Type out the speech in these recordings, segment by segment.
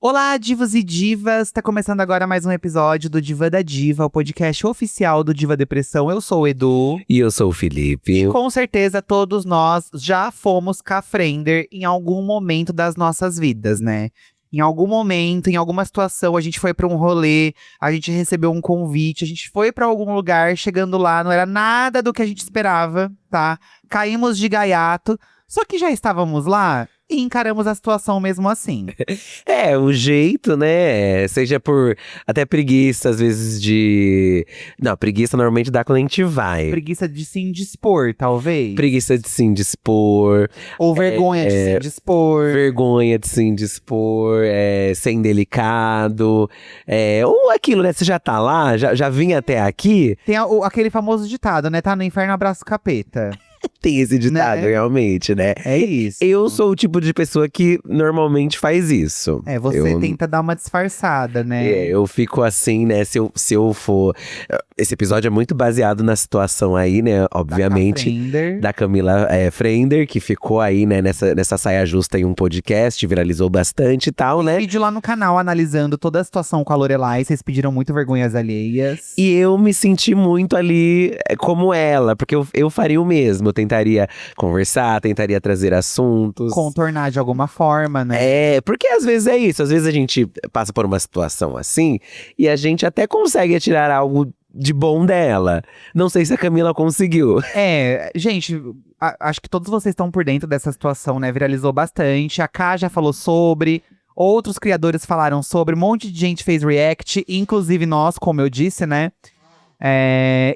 Olá, divos e divas! Tá começando agora mais um episódio do Diva da Diva, o podcast oficial do Diva Depressão. Eu sou o Edu. E eu sou o Felipe. Com certeza, todos nós já fomos cafrender em algum momento das nossas vidas, né? Em algum momento, em alguma situação, a gente foi pra um rolê, a gente recebeu um convite, a gente foi pra algum lugar, chegando lá, não era nada do que a gente esperava, tá? Caímos de gaiato, só que já estávamos lá e encaramos a situação mesmo assim. É, o jeito, né? Seja por até preguiça, às vezes de. Não, preguiça normalmente dá quando a gente vai. Preguiça de se indispor, talvez. Preguiça de se indispor. Ou vergonha de se indispor. Vergonha de se indispor, ser indelicado. Ou aquilo, né? Você já tá lá, já vinha até aqui. Tem aquele famoso ditado, né? Tá no inferno, abraça o capeta. Tem esse ditado, Né? realmente, né? É isso. Eu sou o tipo de pessoa que normalmente faz isso. Você tenta dar uma disfarçada, né? Eu fico assim, né? Se eu for. Esse episódio é muito baseado na situação aí, né? Obviamente. Da Camila Frender, que ficou aí, né? Nessa saia justa em um podcast, viralizou bastante e tal, né? Vídeo lá no canal analisando toda a situação com a Lorelai. Vocês pediram muito vergonhas alheias. E eu me senti muito ali como ela, porque eu faria o mesmo. Eu tentaria conversar, tentaria trazer assuntos. Contornar de alguma forma, né? Porque às vezes é isso. Às vezes a gente passa por uma situação assim e a gente até consegue tirar algo de bom dela. Não sei se a Camila conseguiu. Gente, acho que todos vocês estão por dentro dessa situação, né? Viralizou bastante. A Ká já falou sobre. Outros criadores falaram sobre. Um monte de gente fez react, inclusive nós, como eu disse, né?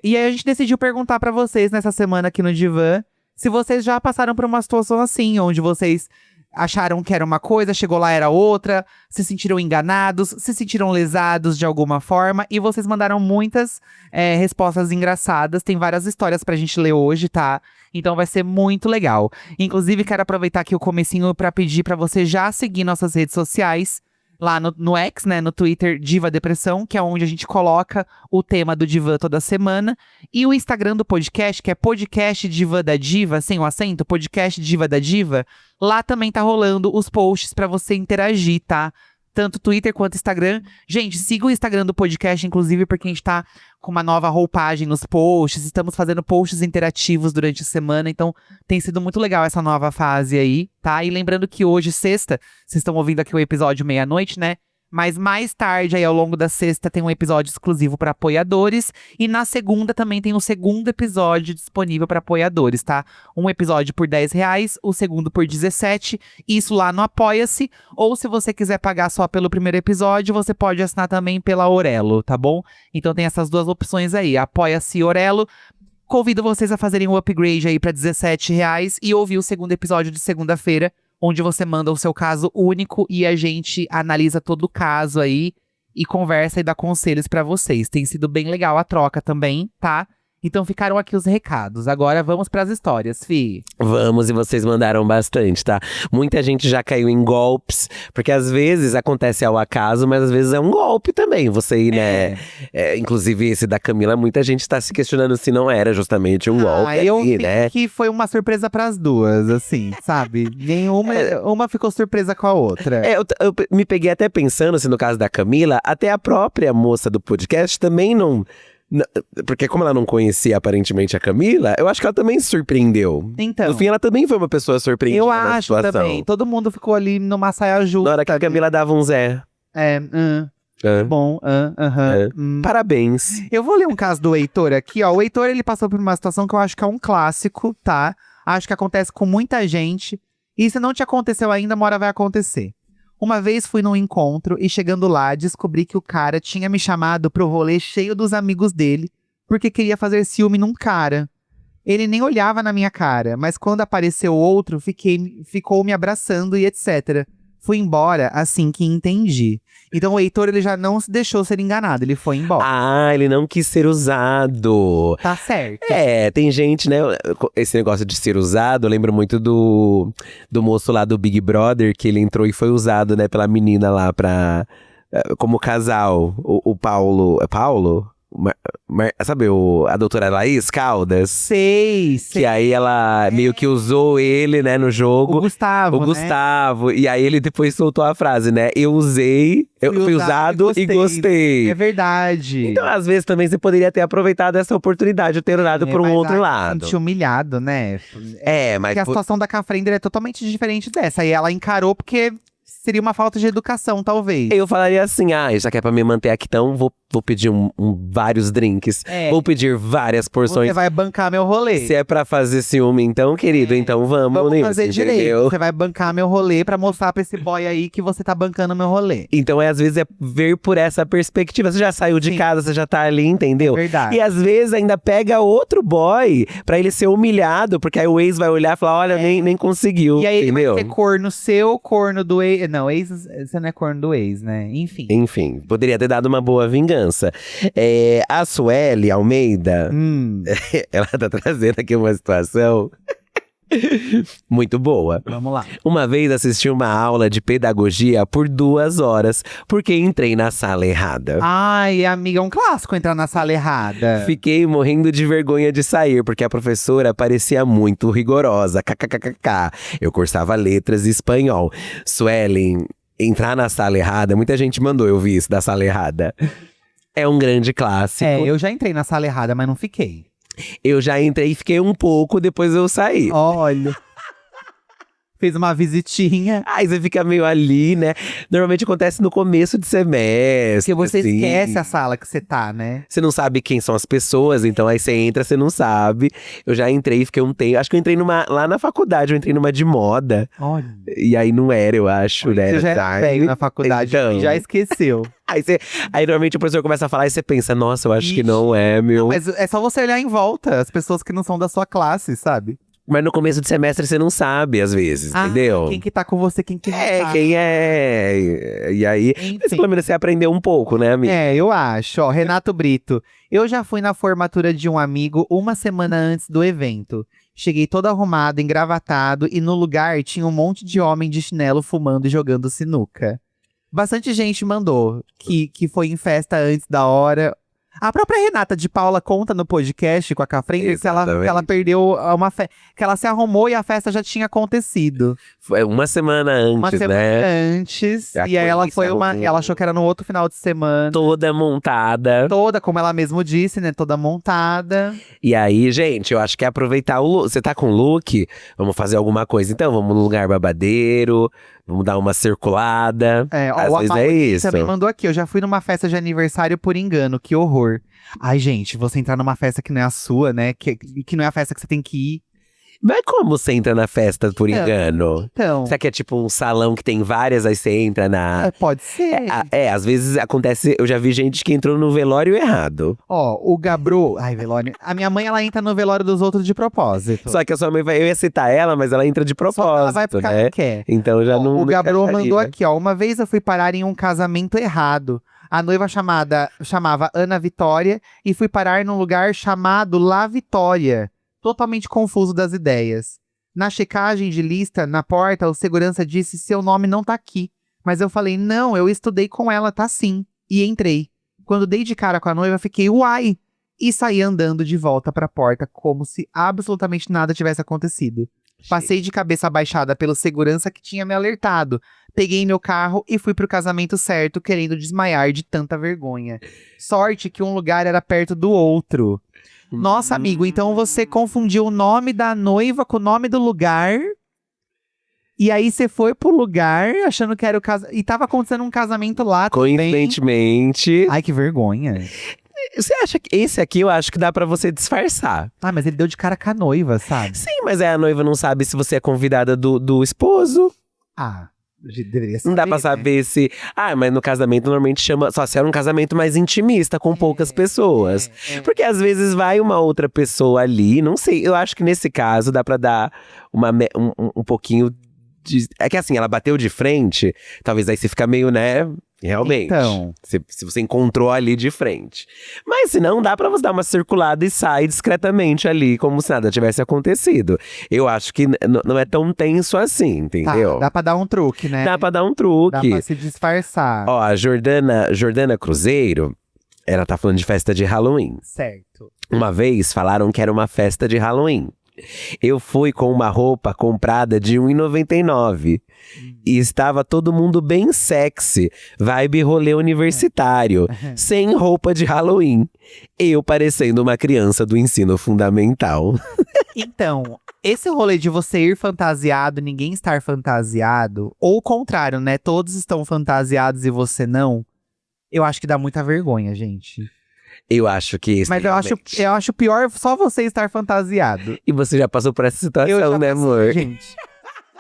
E aí a gente decidiu perguntar pra vocês nessa semana aqui no Divã se vocês já passaram por uma situação assim, onde vocês acharam que era uma coisa, chegou lá era outra, se sentiram enganados, se sentiram lesados de alguma forma. E vocês mandaram muitas respostas engraçadas. Tem várias histórias pra gente ler hoje, tá? Então vai ser muito legal. Inclusive, quero aproveitar aqui o comecinho pra pedir pra você já seguir nossas redes sociais. Lá no X, né, no Twitter, Diva Depressão, que é onde a gente coloca o tema do Divã toda semana. E o Instagram do podcast, que é Podcast Diva da Diva, sem o acento, Podcast Diva da Diva. Lá também tá rolando os posts pra você interagir, tá? Tanto Twitter quanto Instagram. Gente, siga o Instagram do podcast, inclusive, porque a gente tá com uma nova roupagem nos posts. Estamos fazendo posts interativos durante a semana, então tem sido muito legal essa nova fase aí, tá? E lembrando que hoje, sexta, vocês estão ouvindo aqui o episódio meia-noite, né? Mas mais tarde, aí ao longo da sexta, tem um episódio exclusivo para apoiadores. E na segunda também tem um segundo episódio disponível para apoiadores, tá? Um episódio por R$10, o segundo por 17. Isso lá no Apoia-se. Ou se você quiser pagar só pelo primeiro episódio, você pode assinar também pela Aurelo, tá bom? Então tem essas duas opções aí, Apoia-se e Aurelo. Convido vocês a fazerem um upgrade aí para R$17 e ouvir o segundo episódio de segunda-feira, onde você manda o seu caso único e a gente analisa todo o caso aí e conversa e dá conselhos pra vocês. Tem sido bem legal a troca também, tá? Então ficaram aqui os recados. Agora vamos pras histórias, Fi. Vamos, e vocês mandaram bastante, tá? Muita gente já caiu em golpes, porque às vezes acontece ao acaso, mas às vezes é um golpe também. Você ir, né? Inclusive esse da Camila, muita gente tá se questionando se não era justamente um golpe eu ali, né? que foi uma surpresa pras duas, assim, sabe? Nenhuma uma ficou surpresa com a outra. Eu me peguei até pensando, assim, no caso da Camila, até a própria moça do podcast também não. Porque como ela não conhecia aparentemente a Camila, eu acho que ela também se surpreendeu. Então, no fim, ela também foi uma pessoa surpreendida eu na acho situação. também. Todo mundo ficou ali numa saia justa. Na hora que a Camila dava um Zé. Bom, Parabéns. Eu vou ler um caso do Heitor aqui, ó. O Heitor, ele passou por uma situação que eu acho que é um clássico, tá? Acho que acontece com muita gente. E se não te aconteceu ainda, uma hora vai acontecer. Uma vez fui num encontro e chegando lá, descobri que o cara tinha me chamado pro rolê cheio dos amigos dele, porque queria fazer ciúme num cara. Ele nem olhava na minha cara, mas quando apareceu outro, ficou me abraçando e etc. Fui embora assim que entendi. Então o Heitor, ele já não se deixou ser enganado, ele foi embora. Ah, ele não quis ser usado. Tá certo. Tem gente, né? Esse negócio de ser usado, eu lembro muito do moço lá do Big Brother, que ele entrou e foi usado, né, pela menina lá como casal. O Paulo. É Paulo? sabe a doutora Laís Caldas? Sei. Que aí ela meio que usou ele, né, no jogo. O Gustavo, O né? Gustavo. E aí ele depois soltou a frase, né? Eu fui usado e gostei. É verdade. Então, às vezes, também você poderia ter aproveitado essa oportunidade de ter olhado por um mas outro aí lado. Se sentiu humilhado, né? Mas Porque a situação da Cafrender é totalmente diferente dessa. E ela encarou porque seria uma falta de educação, talvez. eu falaria assim, já que é pra me manter aqui, então vou pedir vários drinks. Vou pedir várias porções. Você vai bancar meu rolê. Se é pra fazer ciúme, então, querido, então vamos nisso, fazer entendeu? direito. Você vai bancar meu rolê pra mostrar pra esse boy aí que você tá bancando meu rolê. Então, às vezes, é ver por essa perspectiva. Você já saiu de casa, você já tá ali, entendeu? Verdade. E às vezes ainda pega outro boy pra ele ser humilhado, porque aí o ex vai olhar e falar, olha, nem conseguiu, E aí entendeu? vai ter corno seu, corno do ex. Não, ex, você não é corno do ex, né? Enfim, poderia ter dado uma boa vingança. A Sueli Almeida, ela tá trazendo aqui uma situação muito boa. Vamos lá. Uma vez assisti uma aula de pedagogia por 2 horas, porque entrei na sala errada. Ai, amiga, é um clássico entrar na sala errada. Fiquei morrendo de vergonha de sair, porque a professora parecia muito rigorosa. KKKK. Eu cursava letras e espanhol. Suelen, entrar na sala errada, muita gente mandou eu vi isso da sala errada. É um grande clássico. Eu já entrei na sala errada, mas não fiquei. Eu já entrei e fiquei um pouco, depois eu saí. Olha. Fez uma visitinha. Aí você fica meio ali, né? Normalmente acontece no começo de semestre. Porque você assim. esquece a sala que você tá, né? Você não sabe quem são as pessoas, então aí você entra, você não sabe. Eu já entrei e fiquei um tempo. Acho que eu entrei lá na faculdade, eu entrei numa de moda. Olha. E aí não era, eu acho, né? Você já era velho na faculdade Então. e já esqueceu. Aí normalmente o professor começa a falar e você pensa, nossa, eu acho que não é, meu. Mas é só você olhar em volta, as pessoas que não são da sua classe, sabe? Mas no começo de semestre você não sabe, às vezes, entendeu? Quem que tá com você, quem que não tá. Quem é. E aí, mas pelo menos você aprendeu um pouco, né, amiga? Eu acho. Ó, Renato Brito. Eu já fui na formatura de um amigo uma semana antes do evento. Cheguei todo arrumado, engravatado, e no lugar tinha um monte de homem de chinelo fumando e jogando sinuca. Bastante gente mandou que foi em festa antes da hora. A própria Renata de Paula conta no podcast com a Cafrender que ela perdeu uma festa. Que ela se arrumou e a festa já tinha acontecido. Foi uma semana antes, Uma semana antes. E aí ela ela achou que era no outro final de semana. Toda montada. Toda, como ela mesmo disse, né? Toda montada. E aí, gente, eu acho que é aproveitar o look. Você tá com look? Vamos fazer alguma coisa. Então, vamos num lugar babadeiro. Vamos dar uma circulada. Às vezes é isso. Também mandou aqui. Eu já fui numa festa de aniversário por engano. Que horror. Ai, gente, você entrar numa festa que não é a sua, né? Que não é a festa que você tem que ir. Mas como você entra na festa por engano? Então. Será que é tipo um salão que tem várias, aí você entra na… Pode ser. Às vezes acontece… Eu já vi gente que entrou no velório errado. Ó, o Gabro… Ai, velório… A minha mãe, ela entra no velório dos outros de propósito. Só que a sua mãe vai… Eu ia citar ela, mas ela entra de propósito, ela vai porque né? ela quer. Então já não… O Gabro mandou aqui, ó. Uma vez eu fui parar em um casamento errado. A noiva chamava Ana Vitória e fui parar num lugar chamado La Vitória. Totalmente confuso das ideias. Na checagem de lista, na porta, o segurança disse: seu nome não tá aqui. Mas eu falei: não, eu estudei com ela, tá sim. E entrei. Quando dei de cara com a noiva, fiquei: uai! E saí andando de volta pra porta, como se absolutamente nada tivesse acontecido. Passei de cabeça abaixada pelo segurança que tinha me alertado. Peguei meu carro e fui pro casamento certo, querendo desmaiar de tanta vergonha. Sorte que um lugar era perto do outro. Nossa, amigo, então você confundiu o nome da noiva com o nome do lugar. E aí você foi pro lugar achando que era o casamento. E tava acontecendo um casamento lá também. Coincidentemente. Ai, que vergonha. Você acha que esse aqui eu acho que dá pra você disfarçar? Ah, mas ele deu de cara com a noiva, sabe? Sim, mas a noiva não sabe se você é convidada do esposo. Ah, deveria saber, não dá pra saber, né? Se… mas no casamento normalmente chama… Só se era um casamento mais intimista, com poucas pessoas. Porque às vezes vai uma outra pessoa ali, não sei. Eu acho que nesse caso dá pra dar um pouquinho de… É que assim, ela bateu de frente, talvez aí você fica meio, né… Realmente. Então. Se você encontrou ali de frente. Mas se não, dá pra você dar uma circulada e sair discretamente ali, como se nada tivesse acontecido. Eu acho que não é tão tenso assim, entendeu? Tá, dá pra dar um truque, né? Dá pra dar um truque. Dá pra se disfarçar. Ó, a Jordana Cruzeiro, Ela tá falando de festa de Halloween. Certo. Uma vez falaram que era uma festa de Halloween. Eu fui com uma roupa comprada de R$1,99. E estava todo mundo bem sexy, vibe rolê universitário, sem roupa de Halloween. Eu parecendo uma criança do ensino fundamental. Então, esse rolê de você ir fantasiado, ninguém estar fantasiado, ou o contrário, né? Todos estão fantasiados e você não, eu acho que dá muita vergonha, gente. Eu acho que… Mas eu acho pior só você estar fantasiado. E você já passou por essa situação, né, amor? Gente,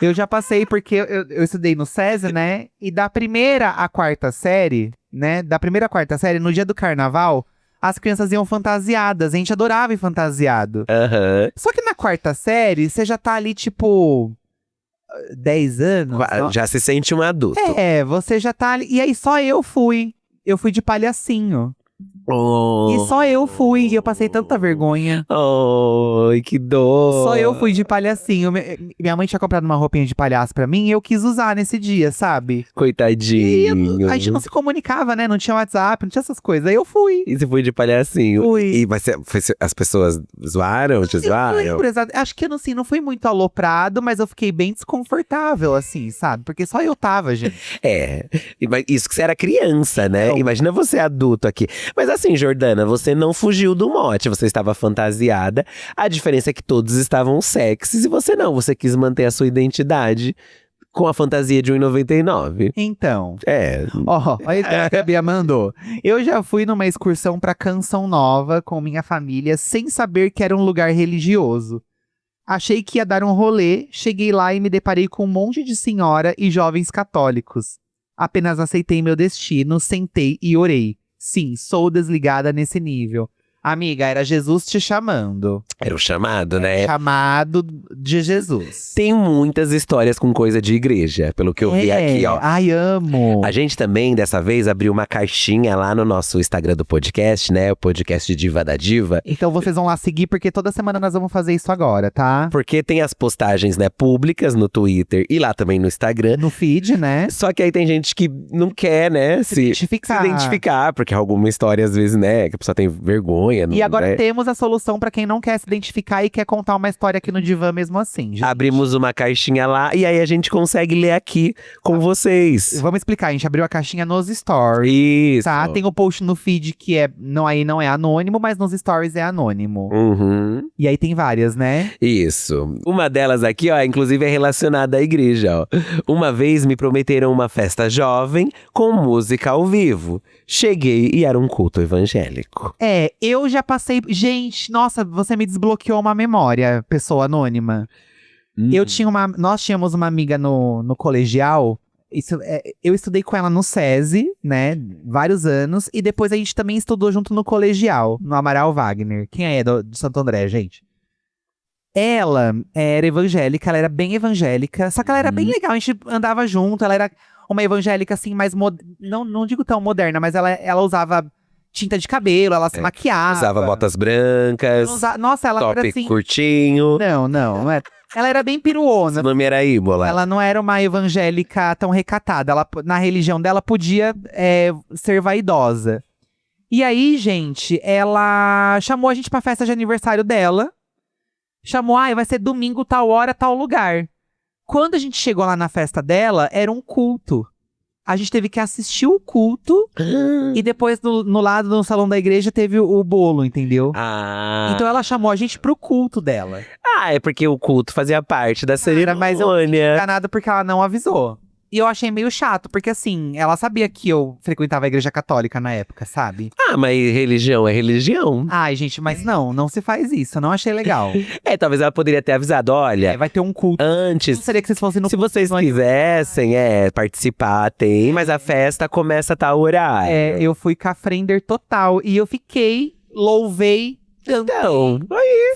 eu já passei porque eu estudei no SESI, né? E da primeira à quarta série, né? Da primeira à quarta série, no dia do carnaval, as crianças iam fantasiadas. A gente adorava ir fantasiado. Aham. Só que na quarta série, você já tá ali, tipo, 10 anos. Já se sente um adulto. É, você já tá ali. E aí só eu fui. Eu fui de palhacinho. Oh. E só eu fui. E eu passei tanta vergonha. Ai, que dor. Só eu fui de palhacinho. Minha mãe tinha comprado uma roupinha de palhaço pra mim e eu quis usar nesse dia, sabe? E Coitadinho. a gente não se comunicava, né? Não tinha WhatsApp, não tinha essas coisas. Aí eu fui. E você foi de palhacinho? Fui. E as pessoas zoaram? Te Eu zoaram? lembro, acho que assim, não fui muito aloprado, mas eu fiquei bem desconfortável, assim, sabe? Porque só eu tava, gente. É, isso que você era criança, né? Não. Imagina você adulto aqui. Mas assim, Jordana, você não fugiu do mote, você estava fantasiada. A diferença é que todos estavam sexys e você não. Você quis manter a sua identidade com a fantasia de R$1,99. Então, É. ó, a ideia que a Bia mandou. Eu já fui numa excursão pra Canção Nova com minha família, sem saber que era um lugar religioso. Achei que ia dar um rolê, cheguei lá e me deparei com um monte de senhora e jovens católicos. Apenas aceitei meu destino, sentei e orei. Sim, sou desligada nesse nível. Amiga, era Jesus te chamando. Era o chamado, né? Chamado de Jesus. Tem muitas histórias com coisa de igreja, pelo que eu vi aqui, ó. Ai, amo. A gente também, dessa vez, abriu uma caixinha lá no nosso Instagram do podcast, né? O podcast Diva da Diva. Então vocês vão lá seguir, porque toda semana nós vamos fazer isso agora, tá? Porque tem as postagens, né, públicas no Twitter e lá também no Instagram. No feed, né? Só que aí tem gente que não quer, né, se identificar, porque alguma história, às vezes, né, que a pessoa tem vergonha. E agora né? temos a solução pra quem não quer se identificar e quer contar uma história aqui no Divã mesmo assim, gente. Abrimos uma caixinha lá e aí a gente consegue ler aqui com vocês. Vamos explicar, a gente abriu a caixinha nos stories. Isso. Tá, tem o post no feed que aí não é anônimo, mas nos stories é anônimo. Uhum. E aí tem várias, né? Isso. Uma delas aqui, ó, inclusive é relacionada à igreja, ó. Uma vez me prometeram uma festa jovem com música ao vivo. Cheguei e era um culto evangélico. É, eu já passei… Gente, nossa, você me desbloqueou uma memória, pessoa anônima. Nós tínhamos uma amiga no colegial… eu estudei com ela no SESI, né, vários anos. E depois a gente também estudou junto no colegial, no Amaral Wagner. Quem é de Santo André, gente? Ela era evangélica, ela era bem evangélica. Só que ela era bem legal, a gente andava junto. Ela era uma evangélica, assim, mais… Não digo tão moderna, mas ela usava tinta de cabelo, ela se maquiava. Usava botas brancas, Nossa, ela top era assim… curtinho. Não é. Ela era bem piruona. Seu nome era Íbola. Ela não era uma evangélica tão recatada. Ela, na religião dela, podia ser vaidosa. E aí, gente, ela chamou a gente pra festa de aniversário dela. Chamou, vai ser domingo, tal hora, tal lugar. Quando a gente chegou lá na festa dela, era um culto. A gente teve que assistir o culto e depois no lado do salão da igreja teve o bolo, entendeu? Ah. Então ela chamou a gente pro culto dela. É porque o culto fazia parte da cerimônia. Mas eu fiquei enganada porque ela não avisou. E eu achei meio chato, porque assim, ela sabia que eu frequentava a igreja católica na época, sabe? Mas religião é religião. Ai, gente, mas não se faz isso, eu não achei legal. Talvez ela poderia ter avisado, olha… Vai ter um culto. Antes, Não seria que vocês fossem no se culto, vocês não- quisessem, participar, tem, mas a festa começa a tal horário. Eu fui cafrender total. E eu fiquei, louvei, cantei. Então,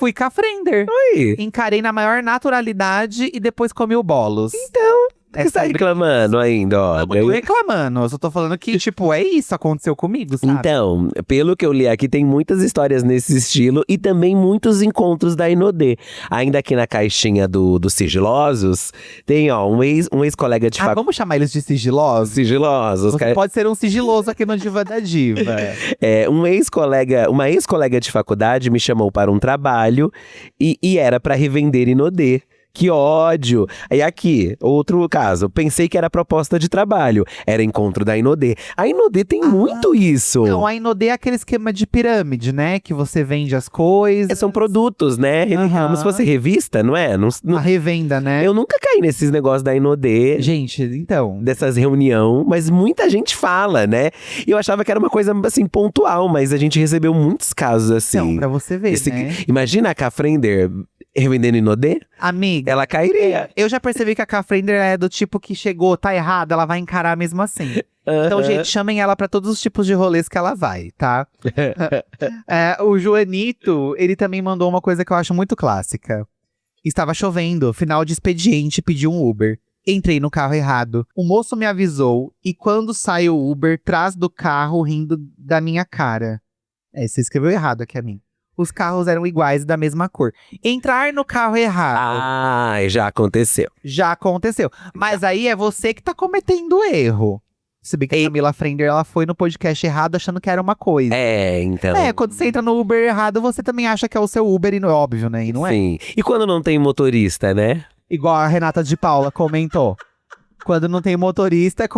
Fui cafrender. aí. Encarei na maior naturalidade e depois comi o bolos. Então, Por que você tá reclamando ainda, ó? Não tô reclamando, eu só tô falando que, tipo, é isso, aconteceu comigo, sabe? Então, pelo que eu li aqui, tem muitas histórias nesse estilo e também muitos encontros da Inodê. Ainda aqui na caixinha dos sigilosos, tem, ó, um ex-colega de faculdade. Vamos chamar eles de sigilosos? Sigilosos. Você pode ser um sigiloso aqui no Diva da Diva. Uma ex-colega de faculdade me chamou para um trabalho e era para revender Inodê. Que ódio! Aí aqui, outro caso. Pensei que era proposta de trabalho. Era encontro da Inodê. A Inodê tem muito isso. Não, a Inodê é aquele esquema de pirâmide, né? Que você vende as coisas. São produtos, né? Como se fosse revista, não é? A revenda, né? Eu nunca caí nesses negócios da Inodê. Gente, então. Dessas reuniões, mas muita gente fala, né? E eu achava que era uma coisa, assim, pontual, mas a gente recebeu muitos casos assim. Então, pra você ver, né? Imagina a Cafrender revendendo Inodê? Amiga, ela cairia. Eu já percebi que a Cafrender é do tipo que chegou, tá errado, ela vai encarar mesmo assim. Então, gente, chamem ela pra todos os tipos de rolês que ela vai, tá? O Joanito, ele também mandou uma coisa que eu acho muito clássica. Estava chovendo, final de expediente, pedi um Uber. Entrei no carro errado. O moço me avisou e quando sai o Uber, trás do carro rindo da minha cara. Você escreveu errado aqui a mim. Os carros eram iguais e da mesma cor. Entrar no carro errado. Já aconteceu. Já aconteceu. Mas aí é você que tá cometendo erro. Se bem que a Camila Frender, ela foi no podcast errado achando que era uma coisa. Então. Quando você entra no Uber errado, você também acha que é o seu Uber, e não é óbvio, né? E não é. Sim. E quando não tem motorista, né? Igual a Renata de Paula comentou. Quando não tem motorista,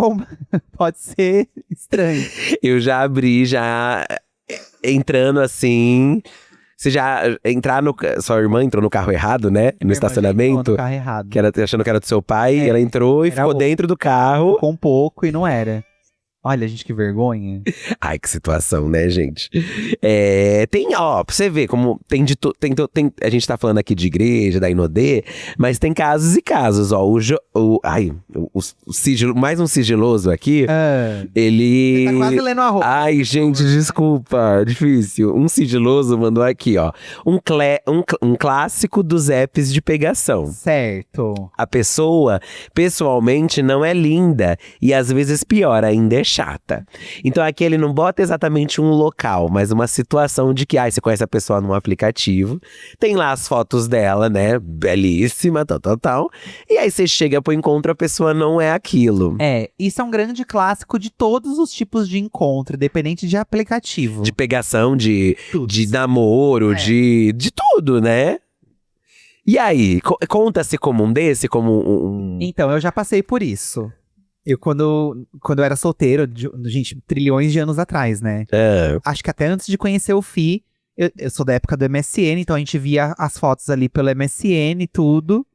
pode ser estranho. Eu já abri, entrando assim. Você já sua irmã entrou no carro errado, né? No estacionamento. No carro errado. Achando que era do seu pai. Ela entrou e ficou dentro do carro. Ficou um pouco e não era. Olha, gente, que vergonha. Ai, que situação, né, gente? Tem, pra você ver como tem a gente tá falando aqui de igreja, da Inodê, mas tem casos e casos, ó. Mais um sigiloso aqui, ele… Você tá quase lendo a roupa. Ai, gente, desculpa, difícil. Um sigiloso mandou aqui, ó. Um clássico dos apps de pegação. Certo. A pessoa, pessoalmente, não é linda e às vezes pior ainda, é chata. Então aqui ele não bota exatamente um local, mas uma situação de que você conhece a pessoa num aplicativo, tem lá as fotos dela, né, belíssima, tal. E aí você chega pro encontro, a pessoa não é aquilo. Isso é um grande clássico de todos os tipos de encontro, independente de aplicativo. De pegação, de namoro, de tudo, né? E aí, conta-se como um desse, como um… Então, eu já passei por isso. Eu, quando eu era solteiro, gente, trilhões de anos atrás, né? Acho que até antes de conhecer o Fi, eu sou da época do MSN, então a gente via as fotos ali pelo MSN e tudo.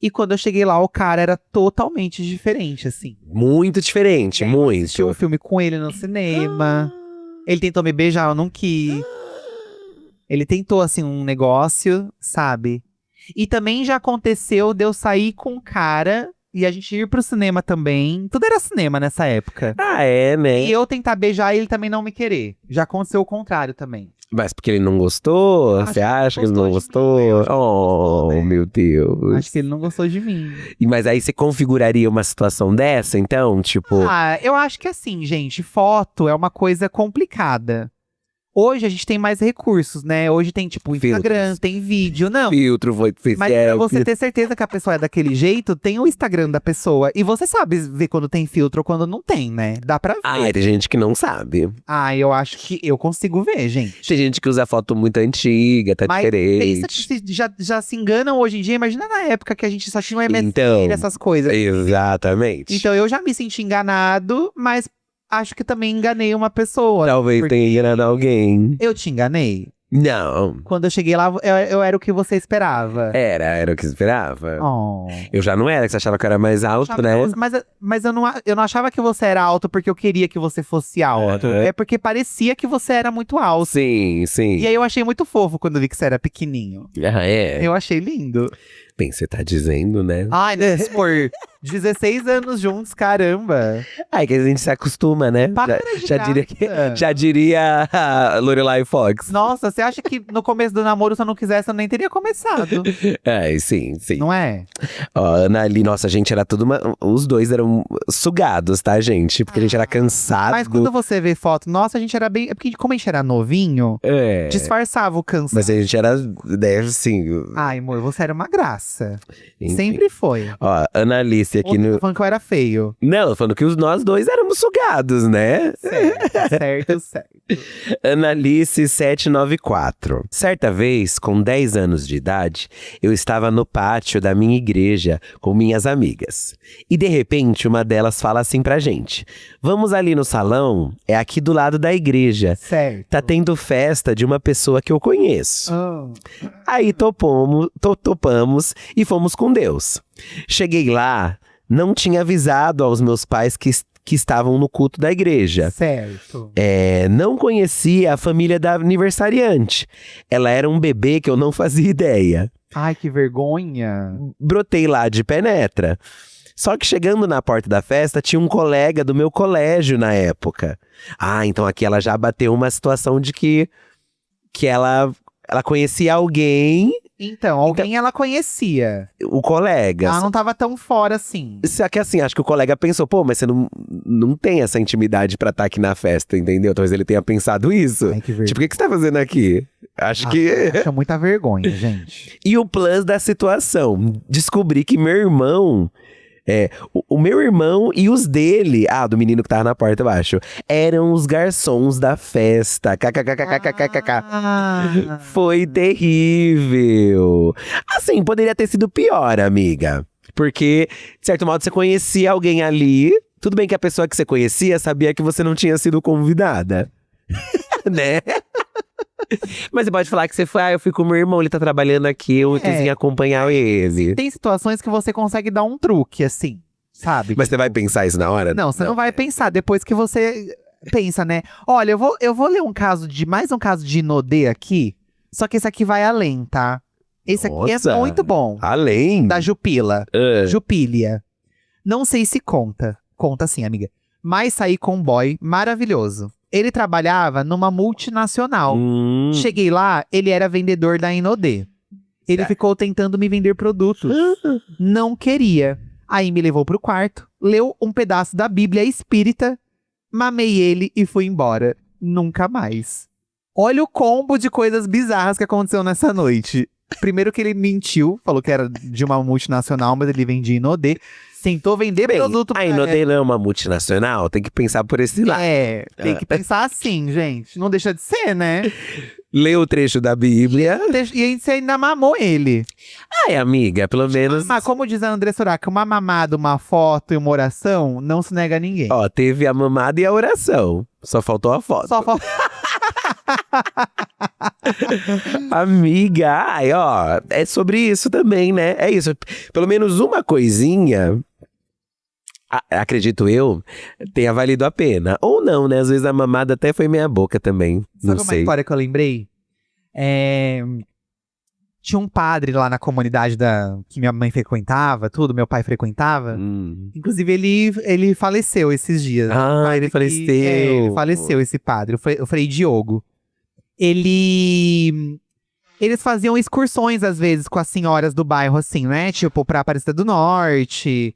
E quando eu cheguei lá, o cara era totalmente diferente, assim. Muito diferente, muito. Eu assisti um filme com ele no cinema. Ele tentou me beijar, eu não quis. Ele tentou, assim, um negócio, sabe? E também já aconteceu de eu sair com um cara… E a gente ir pro cinema também. Tudo era cinema nessa época. Né? E eu tentar beijar e ele também não me querer. Já aconteceu o contrário também. Mas porque ele não gostou? Você acha que ele não gostou? Meu Deus. Acho que ele não gostou de mim. Mas aí você configuraria uma situação dessa, então? Tipo… Eu acho que assim, gente, foto é uma coisa complicada. Hoje a gente tem mais recursos, né? Hoje tem, tipo, Instagram, tem vídeo, não. Filtro, mas pra você ter certeza que a pessoa é daquele jeito, tem o Instagram da pessoa. E você sabe ver quando tem filtro ou quando não tem, né? Dá pra ver. Tem gente que não sabe. Eu acho que eu consigo ver, gente. Tem gente que usa foto muito antiga, diferente. Pensa que já se enganam hoje em dia. Imagina na época que a gente só tinha um MSN, essas coisas. Exatamente. Então eu já me senti enganado, mas… acho que também enganei uma pessoa. Talvez tenha enganado alguém. Eu te enganei? Não. Quando eu cheguei lá, eu era o que você esperava. Era o que esperava. Oh. Eu já não era, que você achava que eu era mais alto, né? Mas eu não achava que você era alto porque eu queria que você fosse alto. É porque parecia que você era muito alto. Sim. E aí eu achei muito fofo quando vi que você era pequenininho. É? Eu achei lindo. Bem, você tá dizendo, né? Ai, por 16 anos juntos, caramba. Ai, que a gente se acostuma, né? Para de graça. Já diria a Lorelai Fox. Nossa, você acha que no começo do namoro, se eu não quisesse, eu nem teria começado. Ai, sim, sim. Não é? Ó, Ana ali, nossa, a gente era tudo os dois eram sugados, tá, gente? Porque a gente era cansado. Mas quando você vê foto, nossa, a gente era bem… É porque como a gente era novinho, É. disfarçava o cansaço. Mas a gente era, né, assim… Ai, amor, você era uma graça. enfim. Sempre foi. Ó, Ana Alice aqui Ou no… tá falando que eu era feio. Não, falando que nós dois éramos sugados, né? Certo. Ana Alice 794. Certa vez, com 10 anos de idade, eu estava no pátio da minha igreja com minhas amigas. E de repente, uma delas fala assim pra gente: vamos ali no salão, é aqui do lado da igreja. Certo. Tá tendo festa de uma pessoa que eu conheço. Oh. Aí topamos e fomos com Deus. Cheguei lá, não tinha avisado aos meus pais que estavam no culto da igreja. Certo. Não conhecia a família da aniversariante. Ela era um bebê que eu não fazia ideia. Ai, que vergonha. Brotei lá de penetra. Só que chegando na porta da festa, tinha um colega do meu colégio na época. Ah, então aqui ela já bateu uma situação de que ela conhecia alguém, Então, alguém ela conhecia. o colega. Ela não tava tão fora assim. Só que assim, acho que o colega pensou, pô, mas você não tem essa intimidade pra estar aqui na festa, entendeu? Talvez ele tenha pensado isso. Ai, que vergonha. Tipo, o que você tá fazendo aqui? Acho que… Acho muita vergonha, gente. E o plus da situação, descobri que meu irmão… o meu irmão e os dele, do menino que tava na porta abaixo, eram os garçons da festa. KKKKKKKK. Ah. Foi terrível. Assim, poderia ter sido pior, amiga. Porque, de certo modo, você conhecia alguém ali. Tudo bem que a pessoa que você conhecia sabia que você não tinha sido convidada. Né? Mas você pode falar que você foi, eu fui com meu irmão, ele tá trabalhando aqui, eu quis acompanhar ele. Tem situações que você consegue dar um truque, assim, sabe? Mas você vai pensar isso na hora? Não, você não vai pensar. Depois que você pensa, né? Olha, eu vou ler mais um caso de Inodê aqui. Só que esse aqui vai além, tá? Esse aqui Nossa. é muito bom. Além? Da Jupila. Ah. Jupília. Não sei se conta. Conta sim, amiga. Mas saí com um boy maravilhoso. Ele trabalhava numa multinacional. Cheguei lá, ele era vendedor da Inodê. Ele ficou tentando me vender produtos. Não queria. Aí me levou pro quarto, leu um pedaço da Bíblia espírita, mamei ele e fui embora. Nunca mais. Olha o combo de coisas bizarras que aconteceu nessa noite. Primeiro que ele mentiu, falou que era de uma multinacional, mas ele vendia Inodê. Tentou vender produto A Inodê não é uma multinacional, tem que pensar por esse lado. Tem que pensar assim, gente. Não deixa de ser, né? Lê o trecho da Bíblia. E aí você ainda mamou ele. Ai, amiga, pelo menos… Mas como diz a André Soraka, uma mamada, uma foto e uma oração não se nega a ninguém. Ó, teve a mamada e a oração. Só faltou a foto. Só falta… Amiga, ai, ó, é sobre isso também, né? É isso. Pelo menos uma coisinha, acredito eu, tenha valido a pena. Ou não, né? Às vezes a mamada até foi meia boca também. Não Sabe uma sei. história que eu lembrei? Tinha um padre lá na comunidade que minha mãe frequentava, meu pai frequentava. Inclusive, ele faleceu esses dias. Ele faleceu. Ele faleceu, esse padre, o Frei Diogo. Eles faziam excursões, às vezes, com as senhoras do bairro, assim, né? Tipo, pra Aparecida do Norte,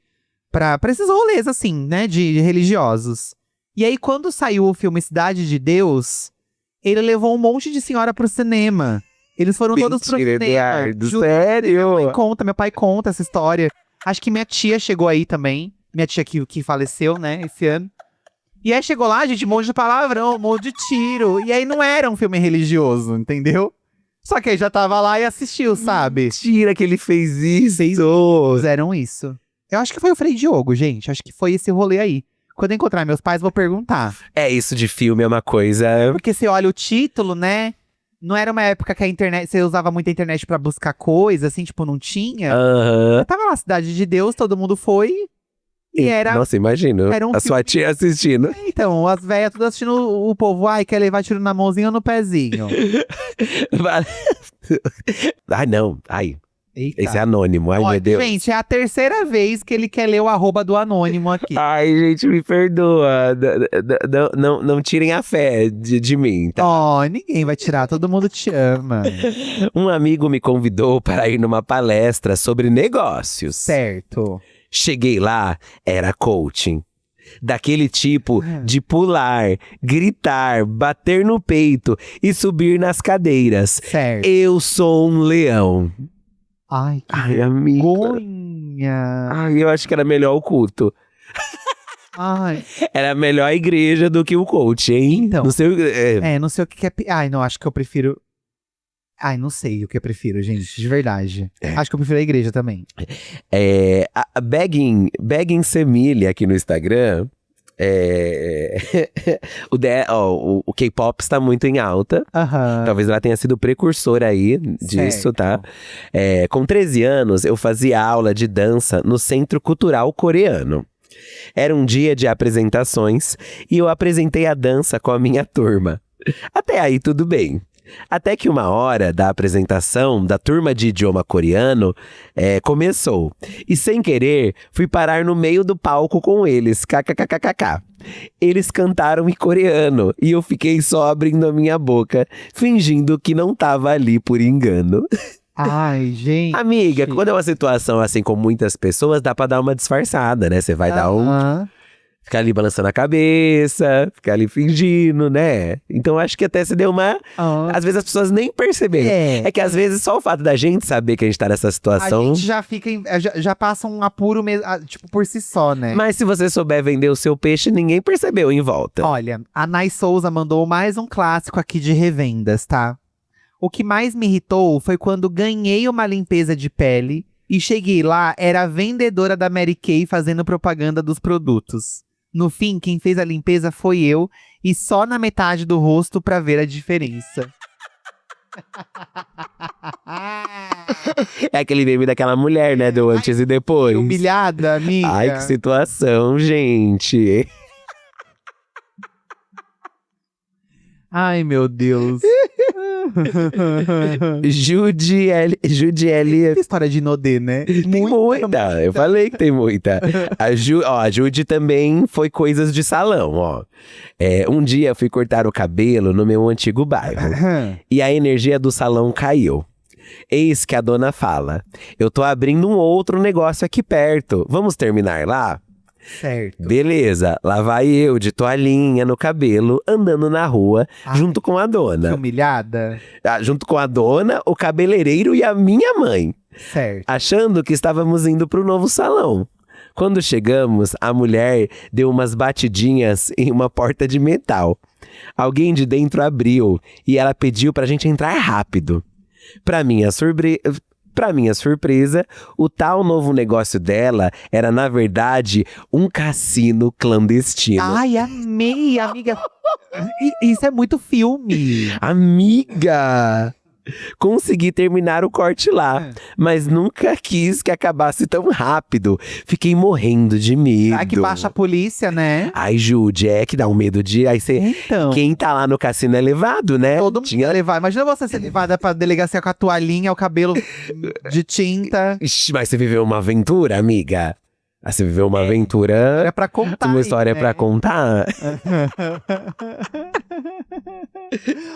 pra esses rolês, assim, né? De religiosos. E aí, quando saiu o filme Cidade de Deus, ele levou um monte de senhora pro cinema. Eles foram todos pro cinema. Eduardo, sério? Meu pai conta essa história. Acho que minha tia chegou aí também. Minha tia que faleceu, né, esse ano. E aí chegou lá, gente, um monte de palavrão, um monte de tiro. E aí não era um filme religioso, entendeu? Só que aí já tava lá e assistiu, sabe? Mentira que ele fez isso. Fizeram isso. Eu acho que foi o Frei Diogo, gente. Acho que foi esse rolê aí. Quando eu encontrar meus pais, vou perguntar. Isso de filme é uma coisa… Porque você olha o título, né? Não era uma época que a internet… Você usava muita internet pra buscar coisa, assim, tipo, não tinha. Aham. Tava lá, Cidade de Deus, todo mundo foi. E era… Nossa, imagino. era um a sua tia assistindo. Então, as velhas tudo assistindo o povo. Ai, quer levar tiro na mãozinha ou no pezinho? Ai, não. Ai. Eita. Esse é anônimo, ai Ó, meu Deus. gente, é a terceira vez que ele quer ler o arroba do anônimo aqui. Ai, gente, me perdoa. Não tirem a fé de mim, tá? Ó, ninguém vai tirar, todo mundo te ama. Um amigo me convidou para ir numa palestra sobre negócios. Certo. Cheguei lá, era coaching. Daquele tipo de pular, gritar, bater no peito e subir nas cadeiras. Certo. Eu sou um leão. Ai, que Ai, amiga. vergonha. Ai, eu acho que era melhor o culto. Ai. Era melhor a igreja do que o coach, hein? Então. Não sei, Não sei o que é. Ai, não, acho que eu prefiro. Ai, não sei o que eu prefiro, gente, de verdade. Acho que eu prefiro a igreja também. a Begging Semilha aqui no Instagram. O K-pop está muito em alta. Aham. Talvez ela tenha sido precursora aí disso, Certo. tá? Com 13 anos, eu fazia aula de dança no Centro Cultural Coreano. Era um dia de apresentações e eu apresentei a dança com a minha turma. Até aí tudo bem. Até que uma hora da apresentação da turma de idioma coreano começou. E sem querer, fui parar no meio do palco com eles. KKKKK. Eles cantaram em coreano e eu fiquei só abrindo a minha boca, fingindo que não tava ali por engano. Ai, gente. Amiga, quando é uma situação assim com muitas pessoas, dá pra dar uma disfarçada, né? Você vai dar Aham. ficar ali balançando a cabeça, ficar ali fingindo, né? Então acho que até você deu uma… Ah. Às vezes as pessoas nem perceberam. É que às vezes só o fato da gente saber que a gente tá nessa A situação… gente já fica. Já passa um apuro mesmo, tipo, por si só, né? Mas se você souber vender o seu peixe, ninguém percebeu em volta. Olha, a Nai Souza mandou mais um clássico aqui de revendas, tá? O que mais me irritou foi quando ganhei uma limpeza de pele e cheguei lá, era a vendedora da Mary Kay fazendo propaganda dos produtos. No fim, quem fez a limpeza foi eu, e só na metade do rosto pra ver a diferença. É aquele meme daquela mulher, né? Do antes e depois. Humilhada, amiga. Ai, que situação, gente. Ai, meu Deus. Judiele. Que história de Inodê, né? Tem muita. Eu falei que tem muita. A Judy também foi coisas de salão, ó. Um dia eu fui cortar o cabelo no meu antigo bairro. E a energia do salão caiu. Eis que a dona fala: eu tô abrindo um outro negócio aqui perto. Vamos terminar lá? Certo. Beleza, lá vai eu de toalhinha no cabelo, andando na rua, junto com a Que dona. humilhada. Junto com a dona, o cabeleireiro e a minha mãe. Certo. Achando que estávamos indo pro novo salão. Quando chegamos, a mulher deu umas batidinhas em uma porta de metal. Alguém de dentro abriu e ela pediu pra gente entrar rápido. Pra minha surpresa, o tal novo negócio dela era, na verdade, um cassino clandestino. Ai, amei, amiga. Isso é muito filme. Amiga! Consegui terminar o corte lá, mas nunca quis que acabasse tão rápido. Fiquei morrendo de medo. Ai, que baixa a polícia, né? Ai, Jude, que dá um medo de… Aí você… Então. Quem tá lá no cassino é levado, né? Todo mundo ia levar. Imagina você ser levada pra delegacia com a toalhinha, o cabelo de tinta. Ixi, mas você viveu uma aventura, amiga? Você viveu uma aventura… É pra contar. Uma aí, história né? pra contar.